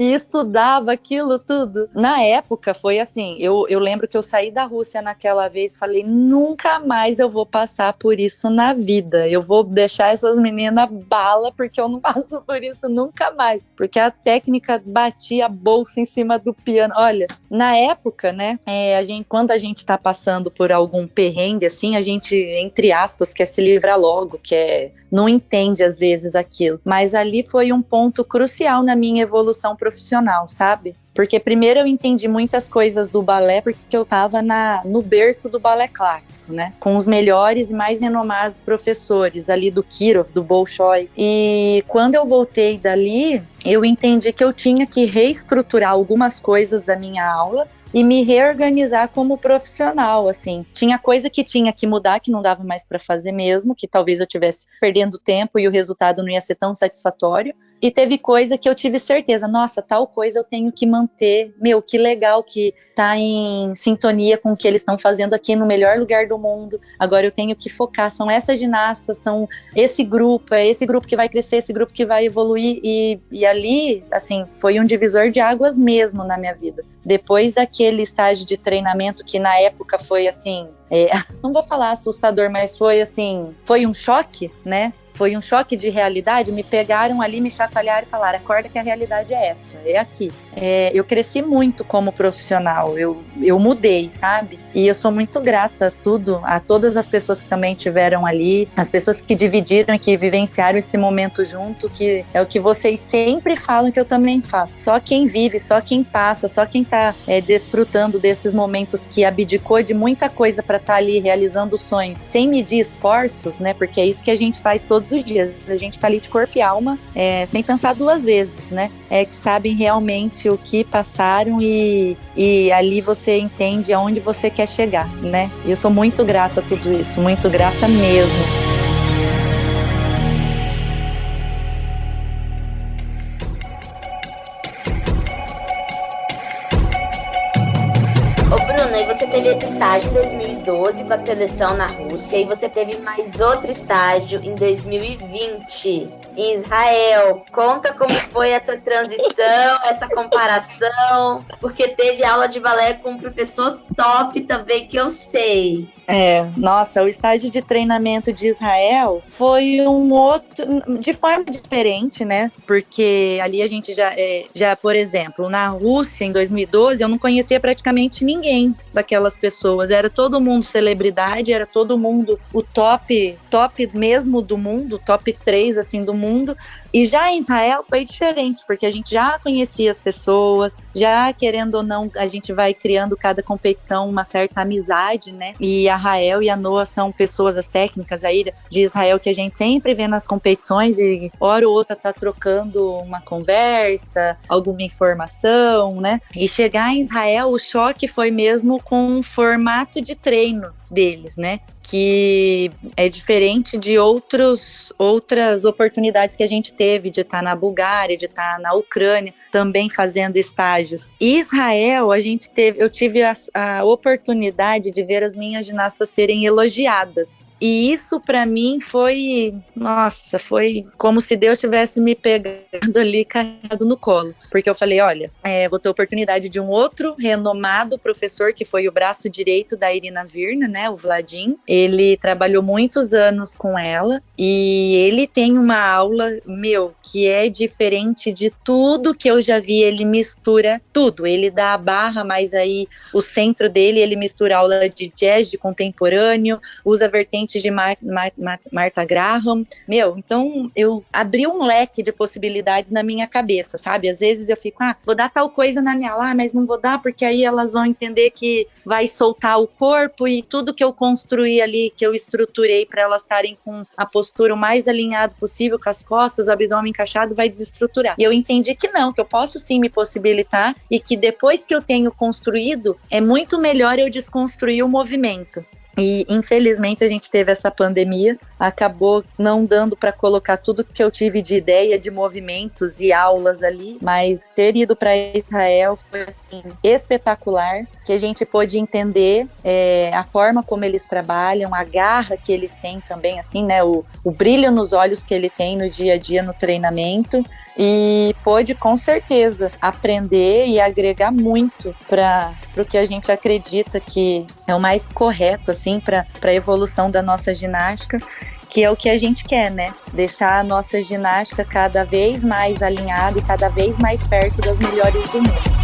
E estudava aquilo tudo. Na época foi assim, eu lembro que eu saí da Rússia naquela vez e falei, nunca mais eu vou passar por isso na vida, eu vou deixar essas meninas bala, porque eu não passo por isso nunca mais, porque a técnica batia a bolsa em cima do piano. Olha, na época, né, quando a gente tá passando por algum perrengue assim, a gente, entre aspas, quer se livrar logo, não entende às vezes aquilo, mas ali foi um ponto crucial na minha evolução profissional, sabe? Porque primeiro eu entendi muitas coisas do balé, porque eu estava no berço do balé clássico, né? Com os melhores e mais renomados professores ali do Kirov, do Bolshoi. E quando eu voltei dali, eu entendi que eu tinha que reestruturar algumas coisas da minha aula e me reorganizar como profissional, assim. Tinha coisa que tinha que mudar, que não dava mais para fazer mesmo, que talvez eu estivesse perdendo tempo e o resultado não ia ser tão satisfatório. E teve coisa que eu tive certeza, nossa, tal coisa eu tenho que manter, que legal que tá em sintonia com o que eles estão fazendo aqui no melhor lugar do mundo, agora eu tenho que focar, são essas ginastas, são esse grupo, é esse grupo que vai crescer, esse grupo que vai evoluir, e ali, assim, foi um divisor de águas mesmo na minha vida. Depois daquele estágio de treinamento que na época foi assim, não vou falar assustador, mas foi assim, foi um choque, né? foi um choque de realidade, me pegaram ali, me chacoalharam e falaram, acorda que a realidade é essa, é aqui. Eu cresci muito como profissional, eu mudei, sabe? E eu sou muito grata a todas as pessoas que também estiveram ali, as pessoas que dividiram e que vivenciaram esse momento junto, que é o que vocês sempre falam, que eu também falo. Só quem vive, só quem passa, só quem tá desfrutando desses momentos, que abdicou de muita coisa para estar ali realizando o sonho, sem medir esforços, né? Porque é isso que a gente faz todos os dias. A gente tá ali de corpo e alma, sem pensar duas vezes, né? Que sabem realmente o que passaram e ali você entende aonde você quer chegar, né? E eu sou muito grata a tudo isso, muito grata mesmo. E você teve esse estágio em 2012 com a seleção na Rússia, e você teve mais outro estágio em 2020 em Israel. Conta como foi essa transição, essa comparação, porque teve aula de balé com um professor top também, que eu sei. Nossa, o estágio de treinamento de Israel foi um outro, de forma diferente, né? Porque ali a gente já, por exemplo, na Rússia, em 2012, eu não conhecia praticamente ninguém daquelas pessoas. Era todo mundo celebridade, era todo mundo o top mesmo do mundo, top 3, assim, do mundo. E já em Israel foi diferente, porque a gente já conhecia as pessoas, já, querendo ou não, a gente vai criando cada competição uma certa amizade, né? E a Rael e a Noa são pessoas, as técnicas aí de Israel, que a gente sempre vê nas competições, e hora ou outra tá trocando uma conversa, alguma informação, né? E chegar em Israel, o choque foi mesmo com o formato de treino deles, né? Que é diferente de outras oportunidades que a gente teve de estar na Bulgária, de estar na Ucrânia, também fazendo estágios. E Israel, eu tive a oportunidade de ver as minhas ginastas serem elogiadas. E isso para mim foi como se Deus tivesse me pegado ali, carregado no colo. Porque eu falei, olha, vou ter a oportunidade de um outro renomado professor, que foi o braço direito da Irina Virna, né, o Vladim. Ele trabalhou muitos anos com ela e ele tem uma aula, que é diferente de tudo que eu já vi. Ele mistura tudo, ele dá a barra, mas aí o centro dele, ele mistura aula de jazz, de contemporâneo, usa vertentes de Martha Graham. Então eu abri um leque de possibilidades na minha cabeça, sabe? Às vezes eu fico, vou dar tal coisa na minha aula, mas não vou dar porque aí elas vão entender que vai soltar o corpo, e tudo que eu construí ali, que eu estruturei para elas estarem com a postura o mais alinhada possível, com as costas, o abdômen encaixado, vai desestruturar. E eu entendi que não, que eu posso sim me possibilitar, e que depois que eu tenho construído, é muito melhor eu desconstruir o movimento. E infelizmente a gente teve essa pandemia, acabou não dando para colocar tudo que eu tive de ideia, de movimentos e aulas ali, mas ter ido para Israel foi assim, espetacular, que a gente pôde entender a forma como eles trabalham, a garra que eles têm também, assim, né, o brilho nos olhos que ele tem no dia a dia no treinamento, e pôde com certeza aprender e agregar muito para o que a gente acredita que é o mais correto, assim, para a evolução da nossa ginástica, que é o que a gente quer, né? Deixar a nossa ginástica cada vez mais alinhada e cada vez mais perto das melhores do mundo.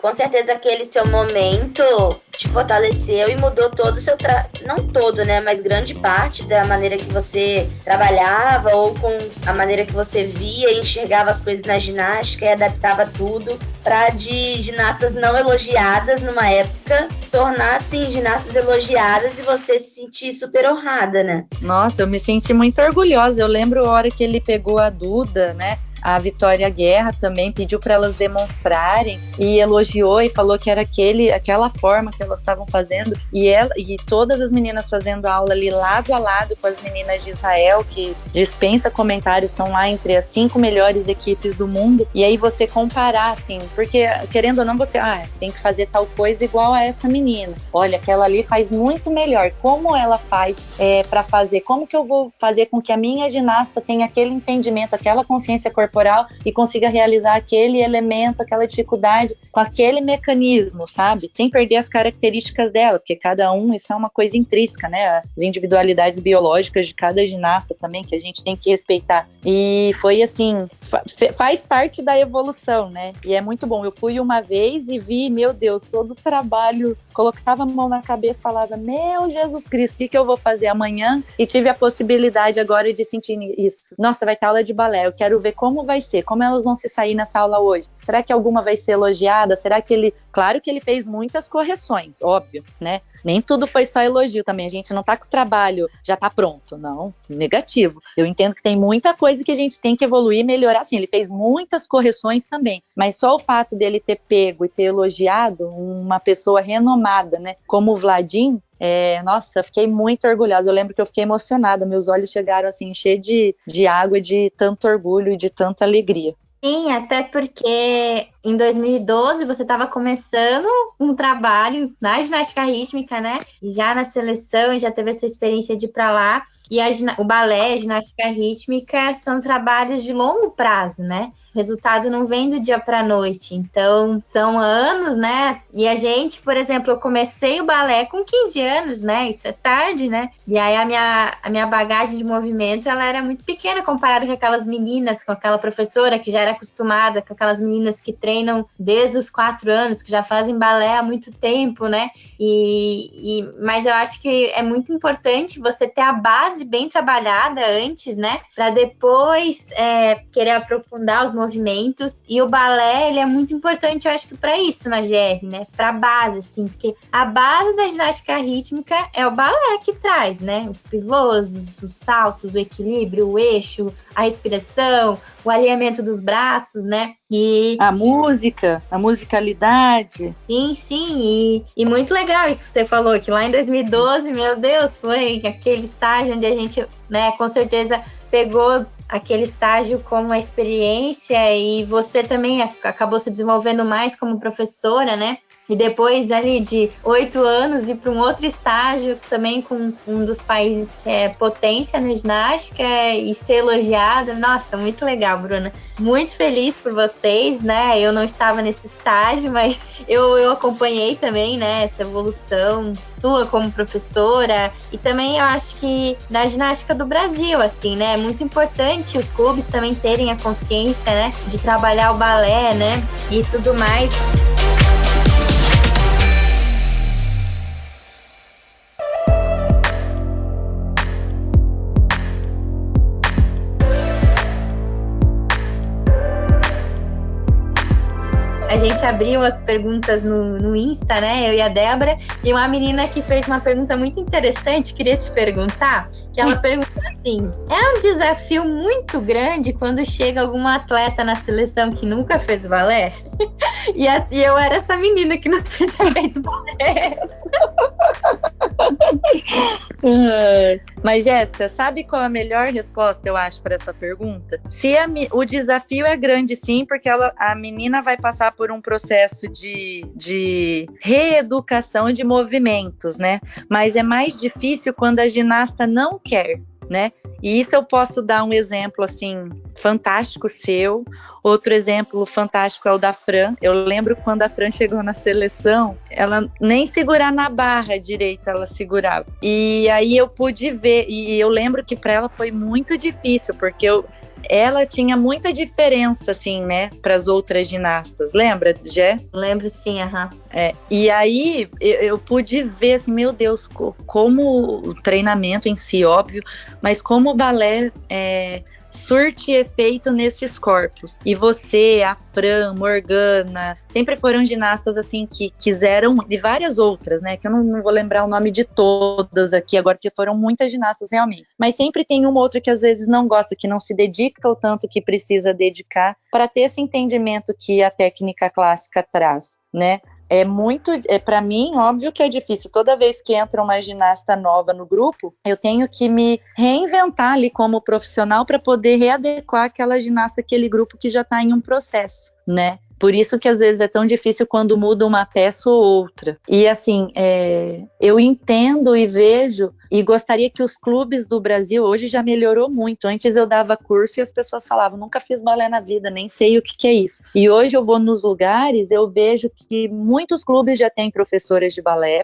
Com certeza aquele seu momento te fortaleceu e mudou todo o seu não todo, né, mas grande parte da maneira que você trabalhava, ou com a maneira que você via e enxergava as coisas na ginástica, e adaptava tudo para de ginastas não elogiadas numa época tornar-se ginastas elogiadas, e você se sentir super honrada, né? Nossa, eu me senti muito orgulhosa. Eu lembro a hora que ele pegou a Duda, né? A Vitória Guerra também pediu para elas demonstrarem e elogiou e falou que era aquela forma que elas estavam fazendo, e todas as meninas fazendo aula ali lado a lado com as meninas de Israel, que dispensa comentários, estão lá entre as 5 melhores equipes do mundo. E aí você comparar, assim, porque querendo ou não, você tem que fazer tal coisa igual a essa menina. menina. Olha, aquela ali faz muito melhor. Como ela faz para fazer? Como que eu vou fazer com que a minha ginasta tenha aquele entendimento, aquela consciência corporal e consiga realizar aquele elemento, aquela dificuldade com aquele mecanismo, sabe? Sem perder as características dela, porque cada um, isso é uma coisa intrínseca, né? As individualidades biológicas de cada ginasta também, que a gente tem que respeitar. E foi assim, faz parte da evolução, né? E é muito bom. Eu fui uma vez e vi, meu Deus, todo o trabalho, colocava a mão na cabeça e falava, meu Jesus Cristo, o que eu vou fazer amanhã? E tive a possibilidade agora de sentir isso. Nossa, vai ter aula de balé, eu quero ver como vai ser, como elas vão se sair nessa aula hoje. Será que alguma vai ser elogiada? Será que ele... Claro que ele fez muitas correções, óbvio, né? Nem tudo foi só elogio também. A gente não tá com o trabalho, já tá pronto. Não, negativo. Eu entendo que tem muita coisa que a gente tem que evoluir e melhorar. Sim, ele fez muitas correções também. Mas só o fato dele ter pego e ter elogiado uma pessoa renomada, né? Como o Vladim, nossa, eu fiquei muito orgulhosa. Eu lembro que eu fiquei emocionada. Meus olhos chegaram assim, cheios de água, de tanto orgulho e de tanta alegria. Sim, até porque em 2012 você estava começando um trabalho na ginástica rítmica, né? E já na seleção, já teve essa experiência de ir para lá. E o balé, a ginástica rítmica são trabalhos de longo prazo, né? O resultado não vem do dia para a noite. Então, são anos, né? E a gente, por exemplo, eu comecei o balé com 15 anos, né? Isso é tarde, né? E aí a minha bagagem de movimento, ela era muito pequena comparada com aquelas meninas, com aquela professora que já era acostumada, com aquelas meninas que treinam desde os 4 anos, que já fazem balé há muito tempo, né? Mas eu acho que é muito importante você ter a base bem trabalhada antes, né? Para depois querer aprofundar os movimentos. E o balé, ele é muito importante, eu acho que para isso na GR, né? Para base, assim, porque a base da ginástica rítmica é o balé que traz, né? Os pivôs, os saltos, o equilíbrio, o eixo, a respiração, o alinhamento dos braços, né? E a música, a musicalidade. Sim, e muito legal isso que você falou, que lá em 2012, meu Deus, foi aquele estágio onde a gente, né, com certeza pegou aquele estágio como uma experiência e você também acabou se desenvolvendo mais como professora, né? E depois ali de 8 anos ir para um outro estágio, também com um dos países que é potência na ginástica e ser elogiada. Nossa, muito legal, Bruna. Muito feliz por vocês, né? Eu não estava nesse estágio, mas eu acompanhei também, né? Essa evolução sua como professora. E também eu acho que na ginástica do Brasil, assim, né? É muito importante os clubes também terem a consciência, né? De trabalhar o balé, né? E tudo mais. A gente abriu as perguntas no Insta, né? Eu e a Débora. E uma menina que fez uma pergunta muito interessante, queria te perguntar. Que ela perguntou assim, é um desafio muito grande quando chega alguma atleta na seleção que nunca fez balé? E assim, eu era essa menina que não tinha feito balé. Mas, Jéssica, sabe qual é a melhor resposta, eu acho, para essa pergunta? Se o desafio é grande, sim, porque a menina vai passar por um processo de reeducação de movimentos, né? Mas é mais difícil quando a ginasta não quer, né? E isso eu posso dar um exemplo, assim, fantástico seu. Outro exemplo fantástico é o da Fran. Eu lembro quando a Fran chegou na seleção, ela nem segurar na barra direito ela segurava. E aí eu pude ver, e eu lembro que para ela foi muito difícil, porque ela tinha muita diferença, assim, né, para as outras ginastas. Lembra, Jé? Lembro, sim, aham. E aí eu pude ver, assim, meu Deus, como o treinamento em si, óbvio, mas como o balé surte efeito nesses corpos. E você, a Fran, Morgana, sempre foram ginastas, assim, que quiseram, e várias outras, né, que eu não vou lembrar o nome de todas aqui agora, porque foram muitas ginastas realmente. Mas sempre tem uma outra que às vezes não gosta, que não se dedica o tanto que precisa dedicar para ter esse entendimento que a técnica clássica traz, né? Para mim, óbvio que é difícil. Toda vez que entra uma ginasta nova no grupo, eu tenho que me reinventar ali como profissional para poder readequar aquela ginasta, aquele grupo que já está em um processo, né? Por isso que às vezes é tão difícil quando muda uma peça ou outra. E assim, eu entendo e vejo e gostaria que os clubes do Brasil, hoje já melhorou muito. Antes eu dava curso e as pessoas falavam, nunca fiz balé na vida, nem sei o que é isso. E hoje eu vou nos lugares, eu vejo que muitos clubes já têm professores de balé,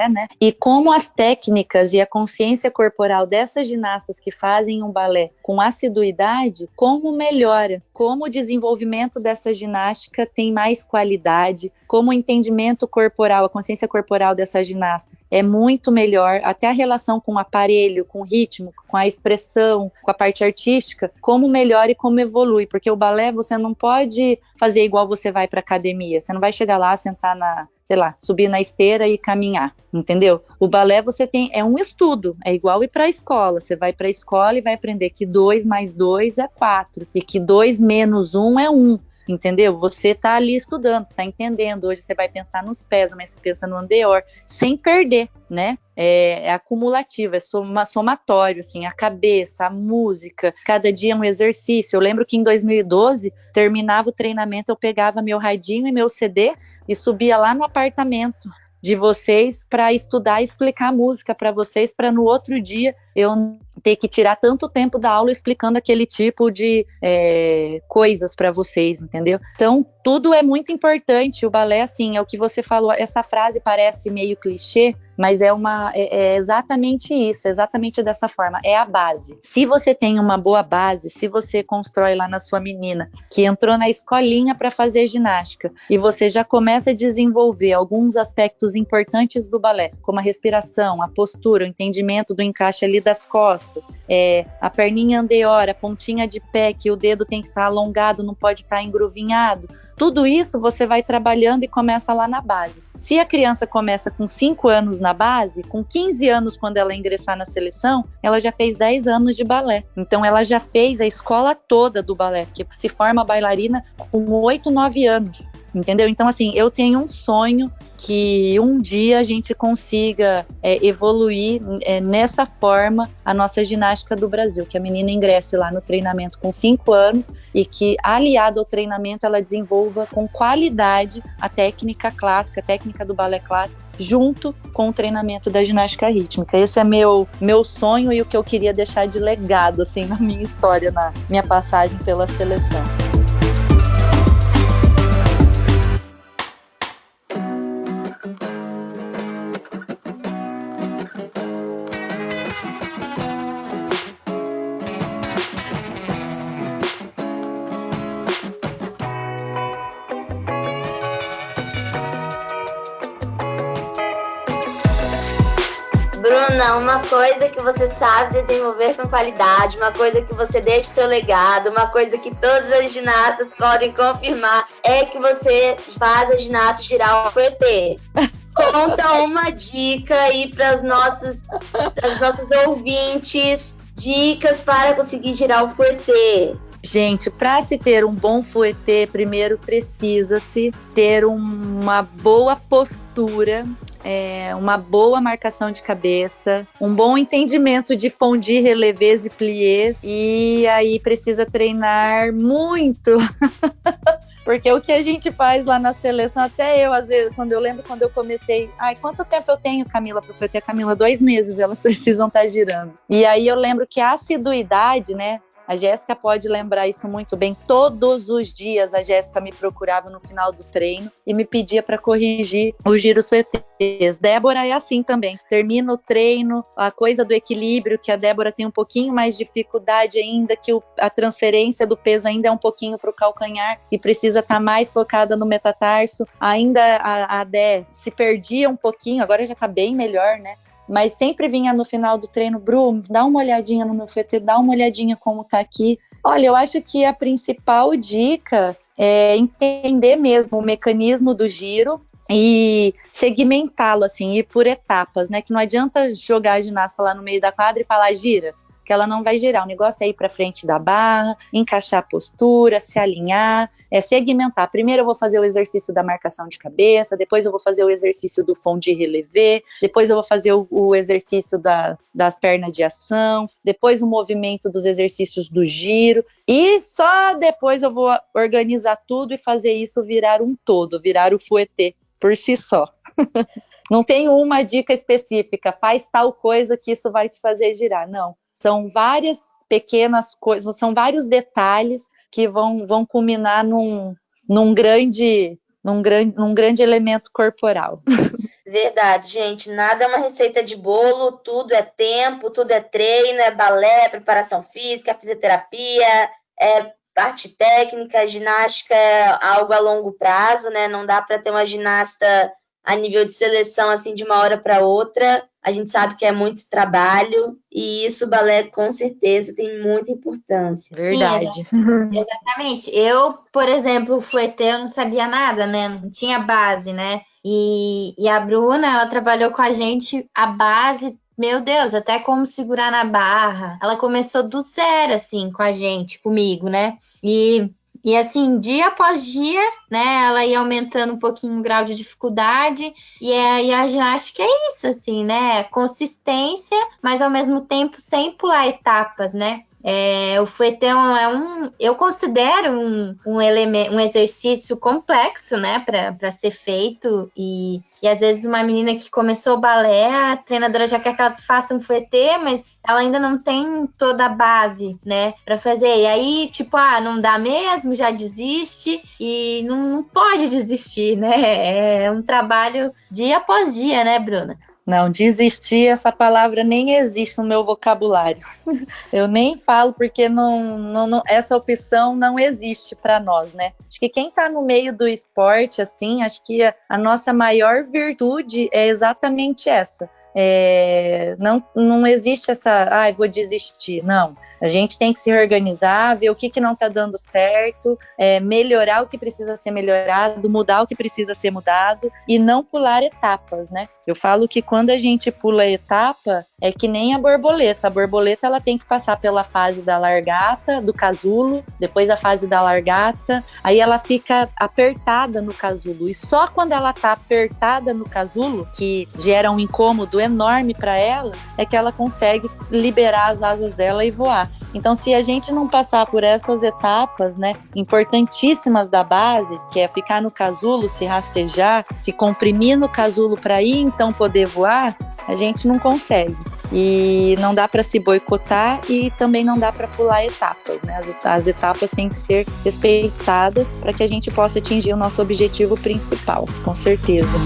né? E como as técnicas e a consciência corporal dessas ginastas que fazem um balé com assiduidade, como melhora, como o desenvolvimento dessa ginástica tem mais qualidade, como o entendimento corporal, a consciência corporal dessa ginasta é muito melhor, até a relação com o aparelho, com o ritmo, com a expressão, com a parte artística, como melhora e como evolui, porque o balé você não pode fazer igual você vai para academia, você não vai chegar lá, sentar subir na esteira e caminhar, entendeu? O balé é um estudo, é igual ir para a escola, você vai para a escola e vai aprender que 2 mais 2 é 4, e que 2 menos 1 é 1, entendeu? Você está ali estudando, está entendendo. Hoje você vai pensar nos pés, mas você pensa no andeor, sem perder, né? É acumulativo, é somatório, assim, a cabeça, a música, cada dia é um exercício. Eu lembro que em 2012, terminava o treinamento, eu pegava meu radinho e meu CD e subia lá no apartamento de vocês para estudar e explicar a música para vocês, para no outro dia eu ter que tirar tanto tempo da aula explicando aquele tipo de coisas para vocês, entendeu? Então, tudo é muito importante. O balé, assim, é o que você falou, essa frase parece meio clichê, mas é exatamente isso, exatamente dessa forma, é a base. Se você tem uma boa base, se você constrói lá na sua menina, que entrou na escolinha para fazer ginástica, e você já começa a desenvolver alguns aspectos importantes do balé, como a respiração, a postura, o entendimento do encaixe ali das costas, a perninha andeor, a pontinha de pé, que o dedo tem que estar alongado, não pode estar engruvinhado, tudo isso você vai trabalhando e começa lá na base. Se a criança começa com 5 anos na base, com 15 anos quando ela ingressar na seleção, ela já fez 10 anos de balé. Então ela já fez a escola toda do balé, porque se forma bailarina com 8, 9 anos. Entendeu? Então, assim, eu tenho um sonho que um dia a gente consiga evoluir nessa forma a nossa ginástica do Brasil, que a menina ingresse lá no treinamento com 5 anos e que, aliado ao treinamento, ela desenvolva com qualidade a técnica clássica, a técnica do balé clássico, junto com o treinamento da ginástica rítmica. Esse é meu sonho e o que eu queria deixar de legado, assim, na minha história, na minha passagem pela seleção. Bruna, uma coisa que você sabe desenvolver com qualidade, uma coisa que você deixa seu legado, uma coisa que todas as ginastas podem confirmar é que você faz a ginasta girar o fouetté. Conta uma dica aí para os nossos ouvintes, dicas para conseguir girar o fouetté. Gente, para se ter um bom fouetté, primeiro precisa-se ter uma boa postura, uma boa marcação de cabeça, um bom entendimento de fondue, relevés e pliés, e aí precisa treinar muito. Porque o que a gente faz lá na seleção, até eu, às vezes, quando eu comecei, quanto tempo eu tenho, Camila, para fouetté? Camila, 2 meses, elas precisam estar girando. E aí eu lembro que a assiduidade, né, a Jéssica pode lembrar isso muito bem. Todos os dias a Jéssica me procurava no final do treino e me pedia para corrigir os giros fouettés. Débora é assim também. Termina o treino, a coisa do equilíbrio, que a Débora tem um pouquinho mais de dificuldade ainda, que a transferência do peso ainda é um pouquinho para o calcanhar e precisa estar mais focada no metatarso. Ainda a Dé se perdia um pouquinho, agora já está bem melhor, né? Mas sempre vinha no final do treino, Bru, dá uma olhadinha no meu fouetté, dá uma olhadinha como tá aqui. Olha, eu acho que a principal dica é entender mesmo o mecanismo do giro e segmentá-lo, assim, ir por etapas, né? Que não adianta jogar a ginasta lá no meio da quadra e falar, gira. que ela não vai girar. O negócio é ir para frente da barra, encaixar a postura, se alinhar, segmentar. Primeiro eu vou fazer o exercício da marcação de cabeça, depois eu vou fazer o exercício do fond de relevé, depois eu vou fazer o exercício das pernas de ação, depois o movimento dos exercícios do giro, e só depois eu vou organizar tudo e fazer isso virar um todo, virar o fouetté por si só. Não tem uma dica específica, faz tal coisa que isso vai te fazer girar, não. São várias pequenas coisas, são vários detalhes que vão culminar num grande elemento corporal. Verdade, gente, nada é uma receita de bolo, tudo é tempo, tudo é treino, é balé, preparação física, fisioterapia, parte técnica, ginástica é algo a longo prazo, né? Não dá para ter uma ginasta a nível de seleção, assim, de uma hora para outra. A gente sabe que é muito trabalho e isso o balé, com certeza, tem muita importância. Verdade. Sim, exatamente. Eu, por exemplo, o fouetté, eu não sabia nada, né? Não tinha base, né? E a Bruna, ela trabalhou com a gente a base, meu Deus, até como segurar na barra. Ela começou do zero, assim, com a gente, comigo, né? E assim, dia após dia, né, ela ia aumentando um pouquinho o grau de dificuldade, e a ginástica é isso, assim, né, consistência, mas ao mesmo tempo sem pular etapas, né. O fouetté eu considero um exercício complexo, né, para ser feito, e às vezes uma menina que começou o balé, a treinadora já quer que ela faça um fouetté, mas ela ainda não tem toda a base, né, para fazer, e aí, tipo, não dá mesmo, já desiste, e não pode desistir, né, é um trabalho dia após dia, né, Bruna? Não, desistir, essa palavra nem existe no meu vocabulário. Eu nem falo porque essa opção não existe para nós, né? Acho que quem está no meio do esporte, assim, acho que a nossa maior virtude é exatamente essa. Não existe essa, vou desistir, não. A gente tem que se reorganizar, ver o que não está dando certo, melhorar o que precisa ser melhorado, mudar o que precisa ser mudado e não pular etapas, né? Eu falo que quando a gente pula etapa, é que nem a borboleta. A borboleta, ela tem que passar pela fase da largata, do casulo, depois a fase da largata, aí ela fica apertada no casulo. E só quando ela tá apertada no casulo, que gera um incômodo enorme para ela, é que ela consegue liberar as asas dela e voar. Então, se a gente não passar por essas etapas, né, importantíssimas da base, que é ficar no casulo, se rastejar, se comprimir no casulo para ir então poder voar, a gente não consegue. E não dá para se boicotar e também não dá para pular etapas, né? As etapas têm que ser respeitadas para que a gente possa atingir o nosso objetivo principal, com certeza.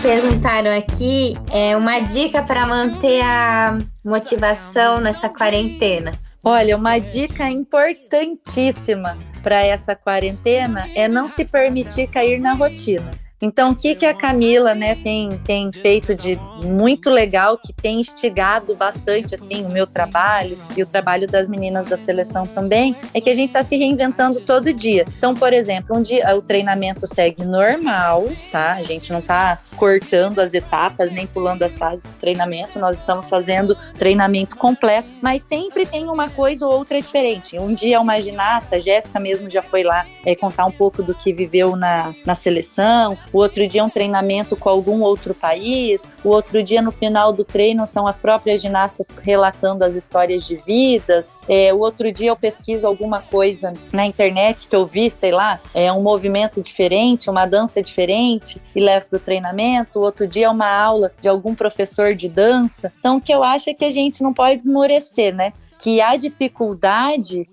Perguntaram aqui uma dica para manter a motivação nessa quarentena. Olha, uma dica importantíssima para essa quarentena é não se permitir cair na rotina. Então, o que a Camila, né, tem feito de muito legal, que tem instigado bastante assim, o meu trabalho e o trabalho das meninas da seleção também, é que a gente está se reinventando todo dia. Então, por exemplo, um dia o treinamento segue normal, tá? A gente não está cortando as etapas, nem pulando as fases do treinamento, nós estamos fazendo treinamento completo, mas sempre tem uma coisa ou outra diferente. Um dia uma ginasta, a Jéssica mesmo já foi lá contar um pouco do que viveu na seleção. O outro dia é um treinamento com algum outro país, o outro dia no final do treino são as próprias ginastas relatando as histórias de vidas, o outro dia eu pesquiso alguma coisa na internet que eu vi, sei lá, um movimento diferente, uma dança diferente e levo para o treinamento, o outro dia é uma aula de algum professor de dança. Então o que eu acho é que a gente não pode esmorecer, né? Que a dificuldade...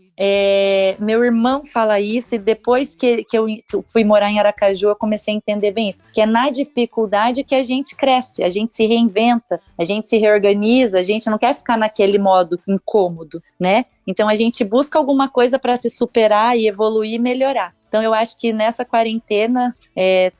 meu irmão fala isso, e depois que eu fui morar em Aracaju eu comecei a entender bem isso, que é na dificuldade que a gente cresce, a gente se reinventa, a gente se reorganiza, a gente não quer ficar naquele modo incômodo, né? Então a gente busca alguma coisa para se superar e evoluir e melhorar. Então eu acho que nessa quarentena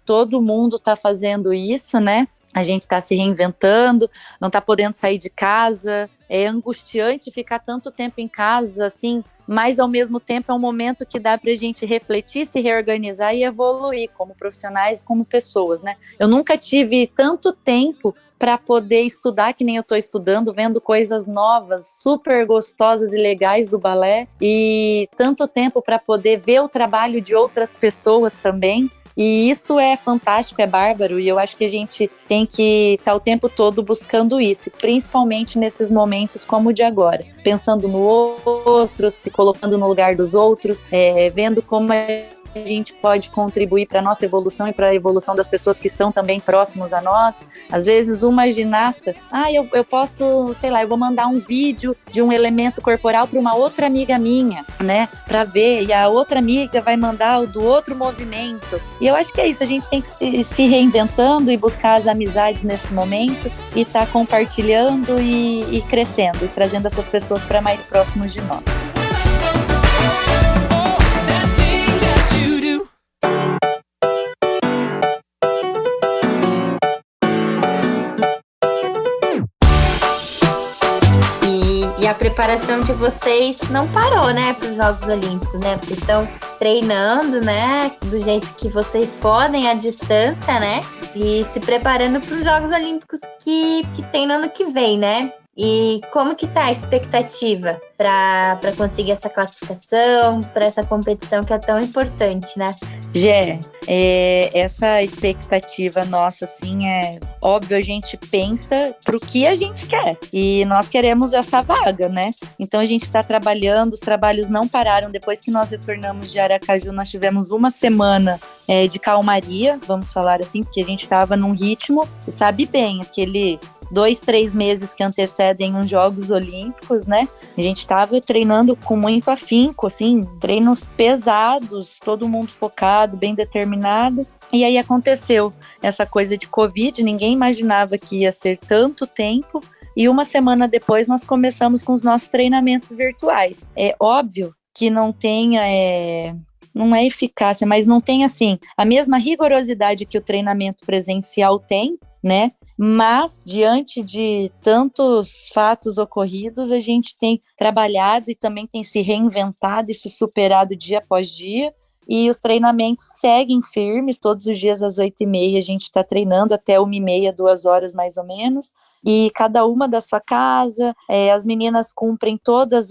todo mundo está fazendo isso, né? a gente está se reinventando, não está podendo sair de casa, é angustiante ficar tanto tempo em casa, assim, mas ao mesmo tempo é um momento que dá para a gente refletir, se reorganizar e evoluir como profissionais, como pessoas, né? Eu nunca tive tanto tempo para poder estudar que nem eu estou estudando, vendo coisas novas, super gostosas e legais do balé, e tanto tempo para poder ver o trabalho de outras pessoas também. E isso é fantástico, é bárbaro, e eu acho que a gente tem que estar o tempo todo buscando isso, principalmente nesses momentos como o de agora, pensando no outro, se colocando no lugar dos outros, vendo como a gente pode contribuir para a nossa evolução e para a evolução das pessoas que estão também próximos a nós. Às vezes uma ginasta, eu posso, sei lá, eu vou mandar um vídeo de um elemento corporal para uma outra amiga minha, né, para ver, e a outra amiga vai mandar o do outro movimento. E eu acho que é isso, a gente tem que se reinventando e buscar as amizades nesse momento e estar compartilhando e crescendo e trazendo essas pessoas para mais próximos de nós. E a preparação de vocês não parou, né, para os Jogos Olímpicos, né? Vocês estão treinando, né, do jeito que vocês podem, à distância, né? E se preparando para os Jogos Olímpicos que tem no ano que vem, né? E como que tá a expectativa para conseguir essa classificação, para essa competição que é tão importante, né? Gé, essa expectativa nossa, assim, é óbvio, a gente pensa pro que a gente quer, e nós queremos essa vaga, né? Então a gente está trabalhando, os trabalhos não pararam. Depois que nós retornamos de Aracaju, nós tivemos uma semana de calmaria, vamos falar assim, porque a gente estava num ritmo, você sabe bem, aquele 2-3 meses que antecedem os Jogos Olímpicos, né? A gente estava treinando com muito afinco, assim, treinos pesados, todo mundo focado, bem determinado. E aí aconteceu essa coisa de Covid, ninguém imaginava que ia ser tanto tempo. E uma semana depois nós começamos com os nossos treinamentos virtuais. É óbvio que não tenha... não é eficácia, mas não tem, assim, a mesma rigorosidade que o treinamento presencial tem, né? Mas, diante de tantos fatos ocorridos, a gente tem trabalhado e também tem se reinventado e se superado dia após dia. E os treinamentos seguem firmes, todos os dias às 8h30 a gente está treinando até 1h30, 2 horas mais ou menos. E cada uma da sua casa, as meninas cumprem todas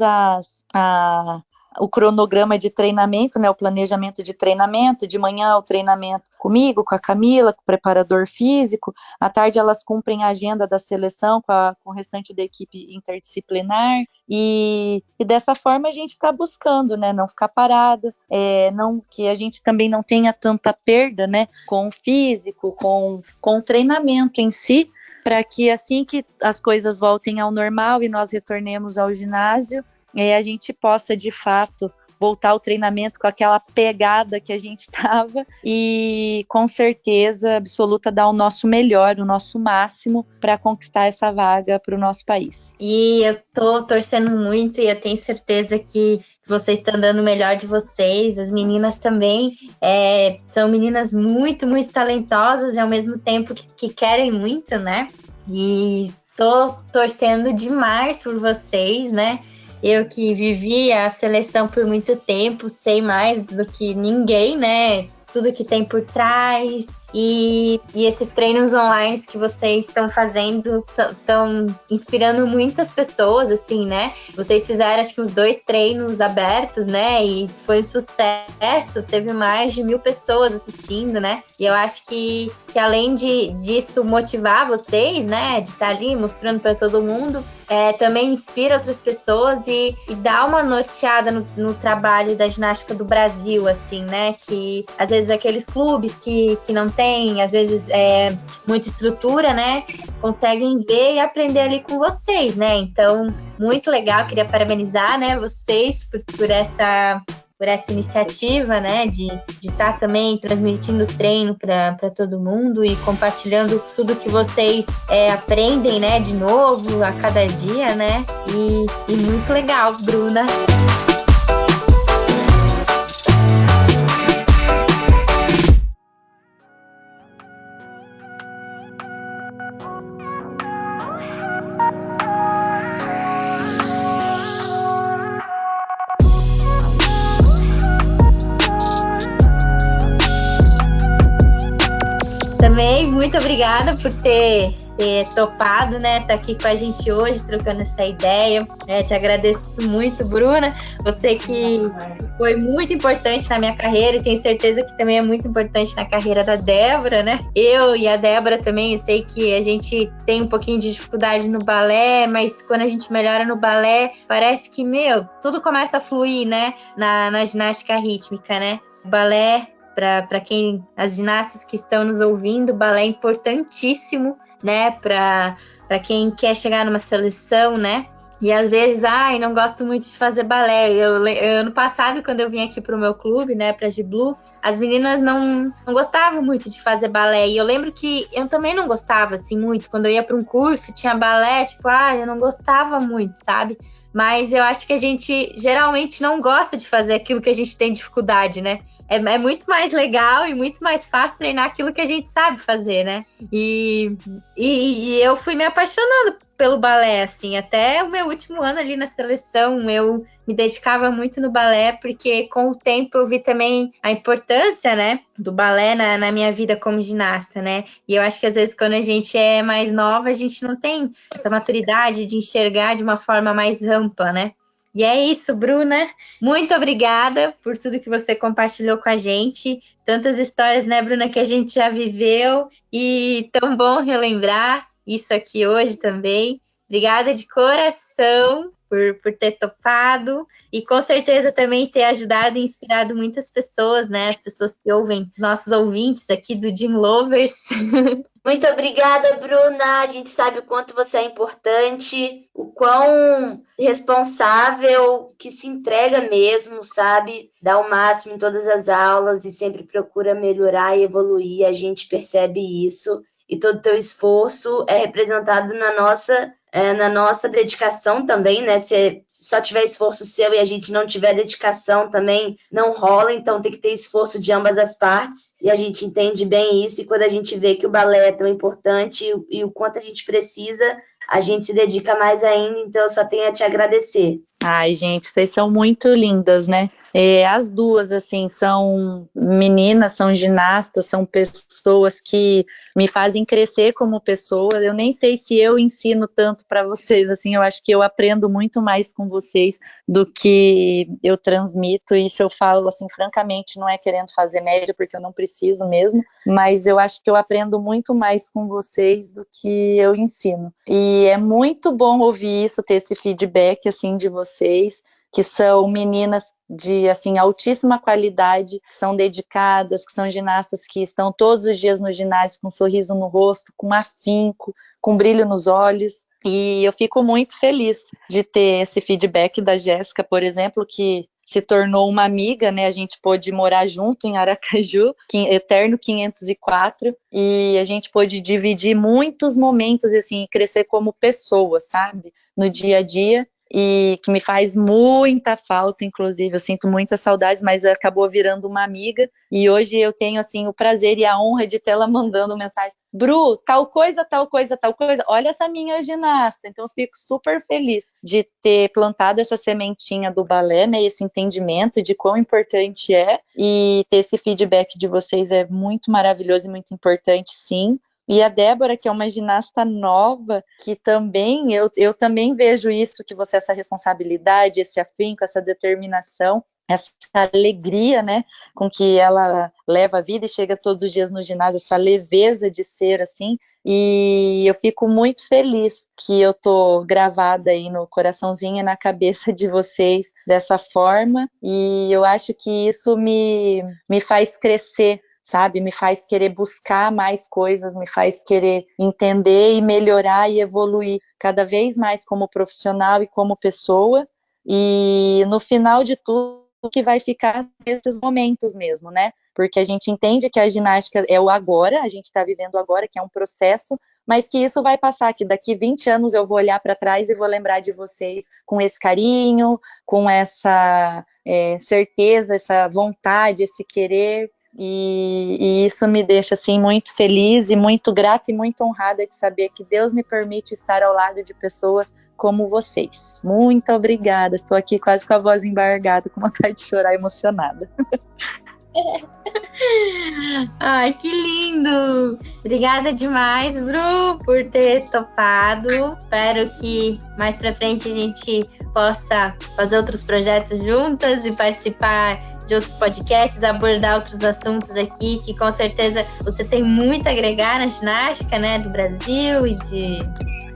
o cronograma de treinamento, né, o planejamento de treinamento. De manhã o treinamento comigo, com a Camila, com o preparador físico. À tarde elas cumprem a agenda da seleção com o restante da equipe interdisciplinar. E dessa forma a gente está buscando, né, não ficar parada, que a gente também não tenha tanta perda, né, com o físico, com o treinamento em si, para que assim que as coisas voltem ao normal e nós retornemos ao ginásio, a gente possa, de fato, voltar ao treinamento com aquela pegada que a gente estava e, com certeza absoluta, dar o nosso melhor, o nosso máximo para conquistar essa vaga para o nosso país. E eu tô torcendo muito e eu tenho certeza que vocês estão dando o melhor de vocês. As meninas também são meninas muito, muito talentosas e, ao mesmo tempo, que querem muito, né? E tô torcendo demais por vocês, né? Eu que vivi a seleção por muito tempo, sei mais do que ninguém, né? Tudo que tem por trás. E esses treinos online que vocês estão fazendo estão inspirando muitas pessoas, assim, né? Vocês fizeram, acho que uns 2 treinos abertos, né? E foi um sucesso, teve mais de 1.000 pessoas assistindo, né? E eu acho que além disso motivar vocês, né? De estar ali mostrando para todo mundo, também inspira outras pessoas e dá uma norteada no trabalho da ginástica do Brasil, assim, né? Que às vezes aqueles clubes que não tem, às vezes, muita estrutura, né? Conseguem ver e aprender ali com vocês, né? Então, muito legal, queria parabenizar, né, vocês por essa iniciativa, né, de estar também transmitindo treino para todo mundo e compartilhando tudo que vocês aprendem, né, de novo a cada dia, né, e muito legal, Bruna. Também, muito obrigada por ter topado, né? Tá aqui com a gente hoje, trocando essa ideia. Te agradeço muito, Bruna. Você que foi muito importante na minha carreira e tenho certeza que também é muito importante na carreira da Débora, né? Eu e a Débora também, eu sei que a gente tem um pouquinho de dificuldade no balé, mas quando a gente melhora no balé, parece que, tudo começa a fluir, né? Na ginástica rítmica, né? O balé, para quem, as ginastas que estão nos ouvindo, o balé é importantíssimo, né, para quem quer chegar numa seleção, né, e às vezes, não gosto muito de fazer balé. Ano passado, quando eu vim aqui pro meu clube, né, pra Giblu, as meninas não gostavam muito de fazer balé, e eu lembro que eu também não gostava, assim, muito, quando eu ia para um curso, tinha balé, tipo, eu não gostava muito, sabe, mas eu acho que a gente geralmente não gosta de fazer aquilo que a gente tem dificuldade, né. É muito mais legal e muito mais fácil treinar aquilo que a gente sabe fazer, né? E eu fui me apaixonando pelo balé, assim, até o meu último ano ali na seleção, eu me dedicava muito no balé, porque com o tempo eu vi também a importância, né, do balé na minha vida como ginasta, né? E eu acho que às vezes quando a gente é mais nova, a gente não tem essa maturidade de enxergar de uma forma mais ampla, né? E é isso, Bruna. Muito obrigada por tudo que você compartilhou com a gente. Tantas histórias, né, Bruna, que a gente já viveu. E tão bom relembrar isso aqui hoje também. Obrigada de coração por ter topado. E com certeza também ter ajudado e inspirado muitas pessoas, né? As pessoas que ouvem, os nossos ouvintes aqui do Gym Lovers. Muito obrigada, Bruna. A gente sabe o quanto você é importante, o quão responsável, que se entrega mesmo, sabe? Dá o máximo em todas as aulas e sempre procura melhorar e evoluir. A gente percebe isso e todo o teu esforço é representado na nossa dedicação também, né? Se só tiver esforço seu e a gente não tiver dedicação também, não rola, então tem que ter esforço de ambas as partes, e a gente entende bem isso, e quando a gente vê que o balé é tão importante e o quanto a gente precisa, a gente se dedica mais ainda, então eu só tenho a te agradecer. Ai, gente, vocês são muito lindas, né? As duas, assim, são meninas, são ginastas, são pessoas que me fazem crescer como pessoa. Eu nem sei se eu ensino tanto para vocês, assim, eu acho que eu aprendo muito mais com vocês do que eu transmito. Isso eu falo, assim, francamente, não é querendo fazer média, porque eu não preciso mesmo, mas eu acho que eu aprendo muito mais com vocês do que eu ensino. E é muito bom ouvir isso, ter esse feedback, assim, de vocês, que são meninas de, assim, altíssima qualidade, que são dedicadas, que são ginastas que estão todos os dias no ginásio com um sorriso no rosto, com afinco, com brilho nos olhos. E eu fico muito feliz de ter esse feedback da Jéssica, por exemplo, que se tornou uma amiga, né? A gente pôde morar junto em Aracaju, eterno 504, e a gente pôde dividir muitos momentos, assim, crescer como pessoa, sabe? No dia a dia. E que me faz muita falta, inclusive, eu sinto muitas saudades, mas acabou virando uma amiga, e hoje eu tenho, assim, o prazer e a honra de tê-la mandando mensagem: Bru, tal coisa, tal coisa, tal coisa, olha essa minha ginasta. Então eu fico super feliz de ter plantado essa sementinha do balé, né, esse entendimento de quão importante é, e ter esse feedback de vocês é muito maravilhoso e muito importante, sim. E a Débora, que é uma ginasta nova, que também, eu também vejo isso, que você, essa responsabilidade, esse afinco, essa determinação, essa alegria, né, com que ela leva a vida e chega todos os dias no ginásio, essa leveza de ser, assim, e eu fico muito feliz que eu tô gravada aí no coraçãozinho e na cabeça de vocês dessa forma, e eu acho que isso me faz crescer, sabe, me faz querer buscar mais coisas, me faz querer entender e melhorar e evoluir cada vez mais como profissional e como pessoa, e no final de tudo o que vai ficar nesses momentos mesmo, né, porque a gente entende que a ginástica é o agora, a gente está vivendo agora, que é um processo, mas que isso vai passar, que daqui 20 anos eu vou olhar para trás e vou lembrar de vocês com esse carinho, com essa certeza, essa vontade, esse querer. E isso me deixa, assim, muito feliz e muito grata e muito honrada de saber que Deus me permite estar ao lado de pessoas como vocês. Muito obrigada, estou aqui quase com a voz embargada, com vontade de chorar, emocionada. Ai, que lindo! Obrigada demais, Bru, por ter topado. Espero que mais pra frente a gente possa fazer outros projetos juntas e participar de outros podcasts, abordar outros assuntos aqui, que com certeza você tem muito a agregar na ginástica, né, do Brasil E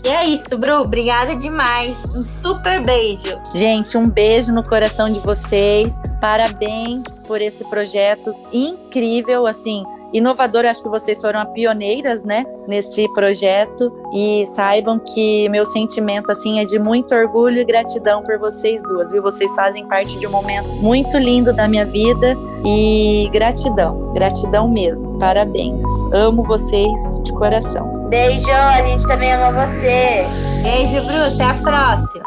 é isso, Bru. Obrigada demais. Um super beijo. Gente, um beijo no coração de vocês. Parabéns por esse projeto incrível, assim, inovador. Acho que vocês foram pioneiras, né, nesse projeto. E saibam que meu sentimento, assim, é de muito orgulho e gratidão por vocês duas, viu? Vocês fazem parte de um momento muito lindo da minha vida e gratidão mesmo. Parabéns. Amo vocês de coração. Beijo, a gente também ama você. Beijo, Bru. Até a próxima.